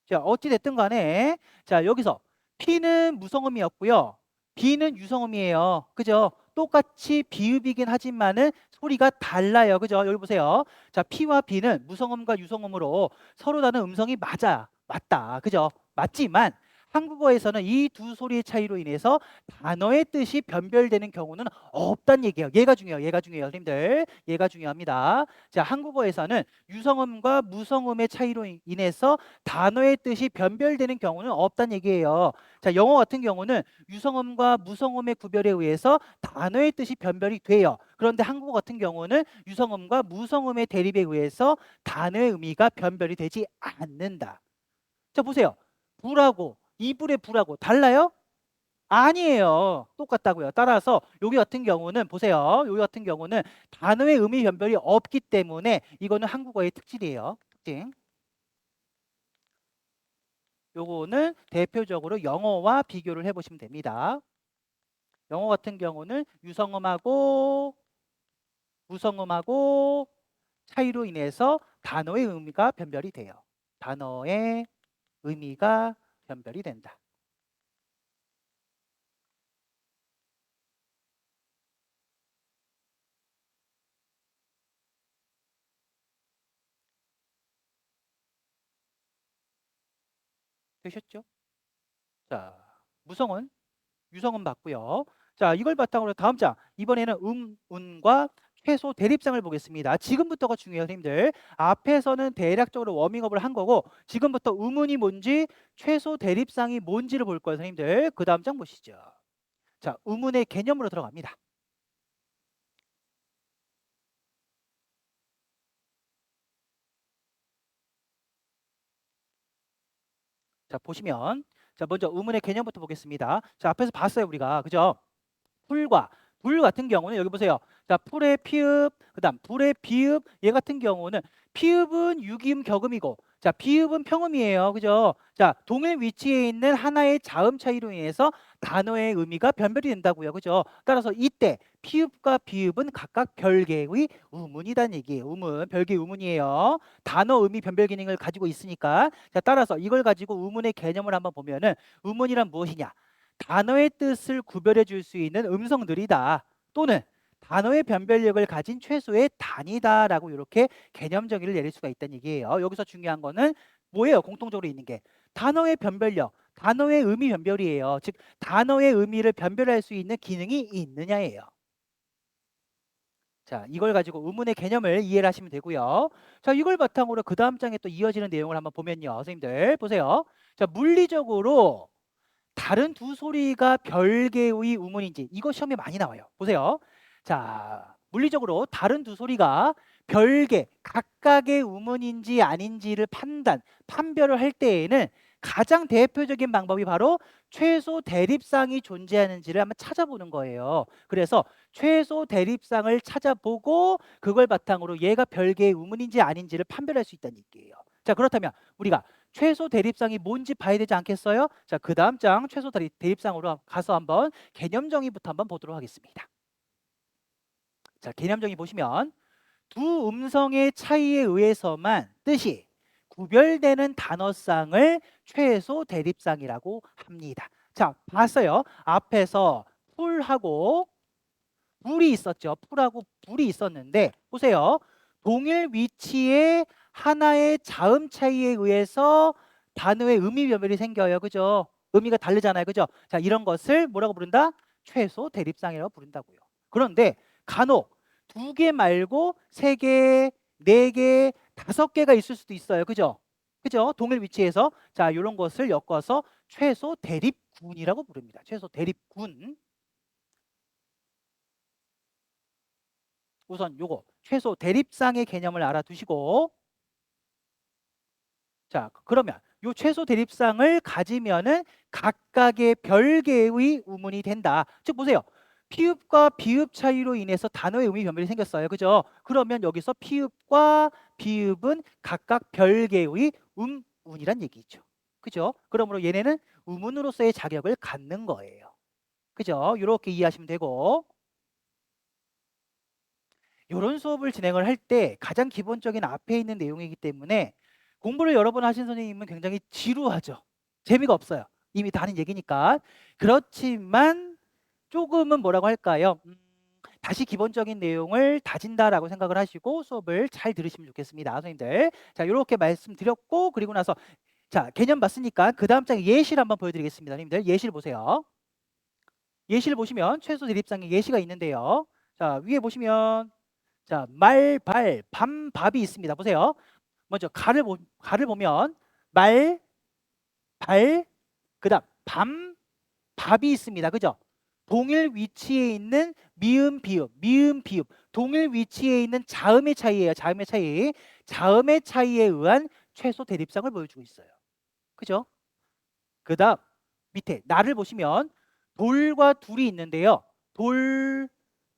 자, 어찌 됐든 간에 자, 여기서 P는 무성음이었고요. B는 유성음이에요. 그죠? 똑같이 비읍이긴 하지만은 소리가 달라요. 그죠? 여기 보세요. 자, P와 B는 무성음과 유성음으로 서로 다른 음성이 맞다. 그죠? 맞지만 한국어에서는 이 두 소리의 차이로 인해서 단어의 뜻이 변별되는 경우는 없다는 얘기예요. 얘가 중요해요. 얘가 중요해요. 선생님들. 얘가 중요합니다. 자, 한국어에서는 유성음과 무성음의 차이로 인해서 단어의 뜻이 변별되는 경우는 없다는 얘기예요. 자, 영어 같은 경우는 유성음과 무성음의 구별에 의해서 단어의 뜻이 변별이 돼요. 그런데 한국어 같은 경우는 유성음과 무성음의 대립에 의해서 단어의 의미가 변별이 되지 않는다. 자, 보세요. 불하고 이불의 불하고 달라요? 아니에요. 똑같다고요. 따라서 여기 같은 경우는 보세요. 여기 같은 경우는 단어의 의미 변별이 없기 때문에 이거는 한국어의 특징이에요. 특징. 요거는 대표적으로 영어와 비교를 해보시면 됩니다. 영어 같은 경우는 유성음하고 무성음하고 차이로 인해서 단어의 의미가 변별이 돼요. 단어의 의미가 변별이 된다. 되셨죠? 자, 무성은 유성음 맞고요. 자, 이걸 바탕으로 다음 장 이번에는 운과 최소 대립상을 보겠습니다. 지금부터가 중요해요, 선생님들. 앞에서는 대략적으로 워밍업을 한 거고 지금부터 음운이 뭔지 최소 대립상이 뭔지를 볼 거예요, 선생님들. 그 다음 장 보시죠. 자, 음운의 개념으로 들어갑니다. 자, 보시면 자, 먼저 음운의 개념부터 보겠습니다. 자, 앞에서 봤어요, 우리가. 그죠? 풀과 불 같은 경우는 여기 보세요. 자, 풀의 피읍, 그다음 불의 비읍. 얘 같은 경우는 피읍은 유기음 격음이고 자, 비읍은 평음이에요. 그죠? 자, 동일 위치에 있는 하나의 자음 차이로 인해서 단어의 의미가 변별이 된다고요. 그죠? 따라서 이때 피읍과 비읍은 각각 별개의 우문이란 얘기예요. 우문, 별개의 우문이에요. 단어 의미 변별 기능을 가지고 있으니까. 자, 따라서 이걸 가지고 우문의 개념을 한번 보면은 우문이란 무엇이냐? 단어의 뜻을 구별해 줄 수 있는 음성들이다. 또는 단어의 변별력을 가진 최소의 단위다라고 이렇게 개념 정의를 내릴 수가 있다는 얘기예요. 여기서 중요한 거는 뭐예요? 공통적으로 있는 게 단어의 변별력, 단어의 의미 변별이에요. 즉 단어의 의미를 변별할 수 있는 기능이 있느냐예요. 자, 이걸 가지고 의문의 개념을 이해를 하시면 되고요. 자, 이걸 바탕으로 그 다음 장에 또 이어지는 내용을 한번 보면요. 선생님들 보세요. 자, 물리적으로 다른 두 소리가 별개의 우문인지 이거 시험에 많이 나와요. 보세요. 자, 물리적으로 다른 두 소리가 별개, 각각의 우문인지 아닌지를 판별을 할 때에는 가장 대표적인 방법이 바로 최소 대립상이 존재하는지를 한번 찾아보는 거예요. 그래서 최소 대립상을 찾아보고 그걸 바탕으로 얘가 별개의 우문인지 아닌지를 판별할 수 있다는 얘기예요. 자, 그렇다면 우리가 최소 대립상이 뭔지 봐야 되지 않겠어요? 자, 그 다음 장 최소 대립상으로 가서 한번 개념 정의부터 한번 보도록 하겠습니다. 자, 개념 정의 보시면 두 음성의 차이에 의해서만 뜻이 구별되는 단어쌍을 최소 대립상이라고 합니다. 자, 봤어요. 앞에서 풀하고 불이 있었죠. 풀하고 불이 있었는데 보세요. 동일 위치에 하나의 자음 차이에 의해서 단어의 의미 변별이 생겨요. 그죠? 의미가 다르잖아요. 그죠? 자, 이런 것을 뭐라고 부른다? 최소 대립상이라고 부른다고요. 그런데 간혹 두 개 말고 세 개, 네 개, 다섯 개가 있을 수도 있어요. 그죠? 그죠? 동일 위치에서 자, 이런 것을 엮어서 최소 대립군이라고 부릅니다. 최소 대립군. 우선 요거 최소 대립상의 개념을 알아두시고 자, 그러면 요 최소 대립상을 가지면은 각각의 별개의 우문이 된다. 즉 보세요. 피읍과 비읍 차이로 인해서 단어의 의미 변별이 생겼어요. 그죠? 그러면 여기서 피읍과 비읍은 각각 별개의 음운이란 얘기죠. 그죠? 그러므로 얘네는 우문으로서의 자격을 갖는 거예요. 그죠? 이렇게 이해하시면 되고 이런 수업을 진행을 할 때 가장 기본적인 앞에 있는 내용이기 때문에 공부를 여러 번 하신 선생님은 굉장히 지루하죠. 재미가 없어요. 이미 다 아는 얘기니까. 그렇지만 조금은 뭐라고 할까요? 다시 기본적인 내용을 다진다라고 생각을 하시고 수업을 잘 들으시면 좋겠습니다. 선생님들. 자, 이렇게 말씀드렸고 그리고 나서 자, 개념 봤으니까 그 다음 장에 예시를 한번 보여드리겠습니다. 선생님들 예시를 보세요. 예시를 보시면 최소 대립상의 예시가 있는데요. 자, 위에 보시면 자, 말, 발, 밤, 밥이 있습니다. 보세요. 먼저 가를 보면 말, 발, 그다음 밤, 밥이 있습니다. 그죠? 동일 위치에 있는 미음, 비읍, 미음, 비읍. 동일 위치에 있는 자음의 차이예요. 자음의 차이. 자음의 차이에 의한 최소 대립상을 보여주고 있어요. 그죠? 그다음 밑에 나를 보시면 돌과 둘이 있는데요. 돌,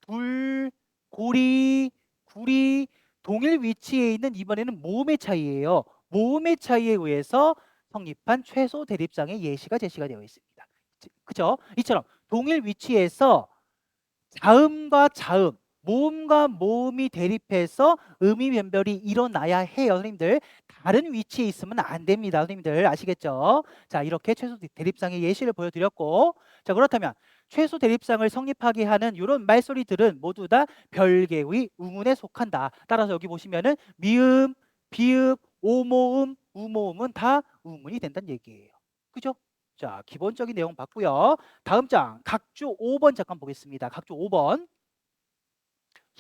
둘, 고리, 구리 동일 위치에 있는 이번에는 모음의 차이예요. 모음의 차이에 의해서 성립한 최소 대립상의 예시가 제시가 되어 있습니다. 그죠? 이처럼 동일 위치에서 자음과 자음, 모음과 모음이 대립해서 의미 변별이 일어나야 해요, 선생님들. 다른 위치에 있으면 안 됩니다, 선생님들. 아시겠죠? 자, 이렇게 최소 대립상의 예시를 보여드렸고, 자, 그렇다면 최소 대립상을 성립하게 하는 이런 말소리들은 모두 다 별개의 우문에 속한다. 따라서 여기 보시면은 미음, 비읍, 오모음, 우모음은 다 우문이 된다는 얘기예요. 그죠? 자, 기본적인 내용 봤고요. 다음 장 각주 5번 잠깐 보겠습니다. 각주 5번.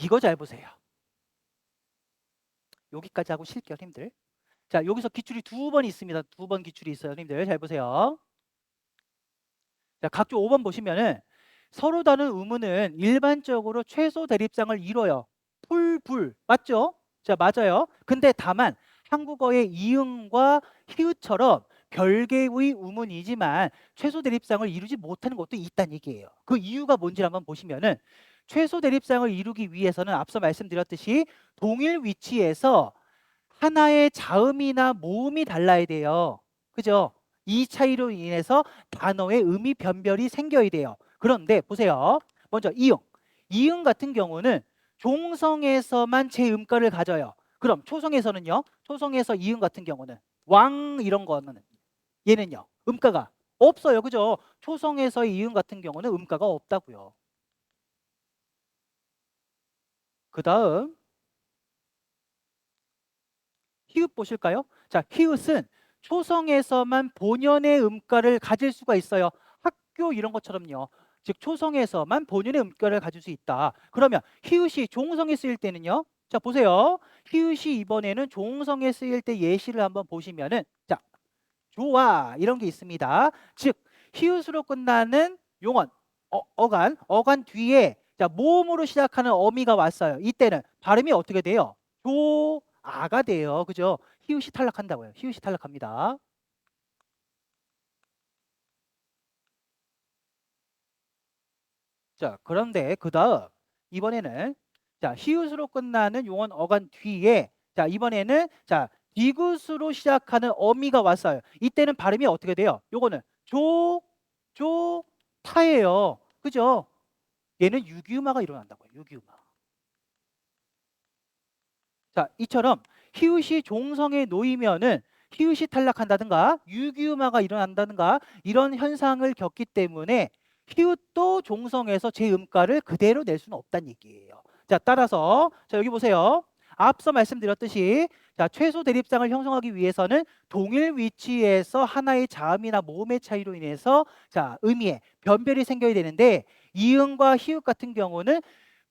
이거 잘 보세요. 여기까지 하고 쉴게요, 님들. 자, 여기서 기출이 두 번 있습니다. 두 번 기출이 있어요, 님들. 잘 보세요. 자, 각주 5번 보시면은 서로 다른 의문은 일반적으로 최소 대립상을 이뤄요. 풀, 불. 맞죠? 자, 맞아요. 근데 다만 한국어의 이응과 히읗처럼 별개의 우문이지만 최소 대립상을 이루지 못하는 것도 있다는 얘기예요. 그 이유가 뭔지 한번 보시면은 최소 대립상을 이루기 위해서는 앞서 말씀드렸듯이 동일 위치에서 하나의 자음이나 모음이 달라야 돼요. 그죠? 이 차이로 인해서 단어의 의미 변별이 생겨야 돼요. 그런데 보세요. 먼저 이응. 이응 같은 경우는 종성에서만 제 음가를 가져요. 그럼 초성에서는요? 초성에서 이응 같은 경우는 왕 이런 거는 얘는요. 음가가 없어요. 그죠? 초성에서의 이응 같은 경우는 음가가 없다고요. 그다음 히읗 보실까요? 자, 히읗은 초성에서만 본연의 음가를 가질 수가 있어요. 학교 이런 것처럼요. 즉 초성에서만 본연의 음가를 가질 수 있다. 그러면 히읗이 종성에 쓰일 때는요. 자, 보세요. 히읗이 이번에는 종성에 쓰일 때 예시를 한번 보시면은 자, 좋아 이런 게 있습니다. 즉 히읗으로 끝나는 용언, 어간 뒤에 자 모음으로 시작하는 어미가 왔어요. 이때는 발음이 어떻게 돼요? 조아가 돼요. 그죠? 히읗이 탈락한다고요. 히읗이 탈락합니다. 자, 그런데 그다음 이번에는 자 히읗으로 끝나는 용언 어간 뒤에 자 이번에는 자 디귿으로 시작하는 어미가 왔어요. 이때는 발음이 어떻게 돼요? 요거는 타예요. 그죠? 얘는 유기음화가 일어난다고요. 유기음화. 자, 이처럼 히읗이 종성에 놓이면은 히읗이 탈락한다든가 유기음화가 일어난다든가 이런 현상을 겪기 때문에 히읗도 종성에서 제 음가를 그대로 낼 수는 없다는 얘기예요. 자, 따라서 자 여기 보세요. 앞서 말씀드렸듯이 자 최소 대립상을 형성하기 위해서는 동일 위치에서 하나의 자음이나 모음의 차이로 인해서 자 의미에 변별이 생겨야 되는데 이응과 히읗 같은 경우는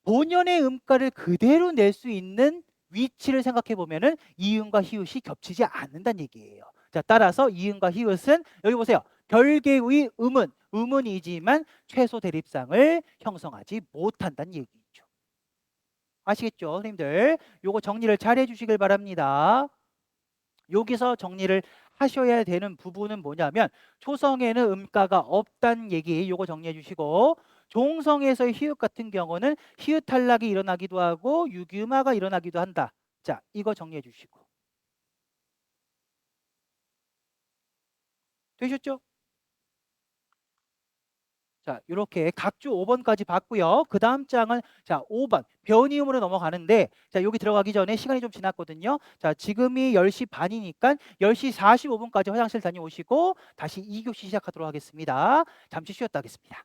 본연의 음가를 그대로 낼 수 있는 위치를 생각해 보면은 이응과 히읗이 겹치지 않는다는 얘기예요. 자, 따라서 이응과 히읗은 여기 보세요. 별개의 음은이지만 최소 대립상을 형성하지 못한다는 얘기죠. 아시겠죠, 선생님들? 요거 정리를 잘 해주시길 바랍니다. 여기서 정리를 하셔야 되는 부분은 뭐냐면 초성에는 음가가 없다는 얘기 요거 정리해 주시고 종성에서의 히읗 같은 경우는 히읗 탈락이 일어나기도 하고 유기음화가 일어나기도 한다. 자, 이거 정리해 주시고 되셨죠? 자, 이렇게 각주 5번까지 봤고요. 그 다음 장은 자 5번 변이음으로 넘어가는데 자 여기 들어가기 전에 시간이 좀 지났거든요. 자 지금이 10시 반이니까 10시 45분까지 화장실 다녀오시고 다시 2교시 시작하도록 하겠습니다. 잠시 쉬었다 하겠습니다.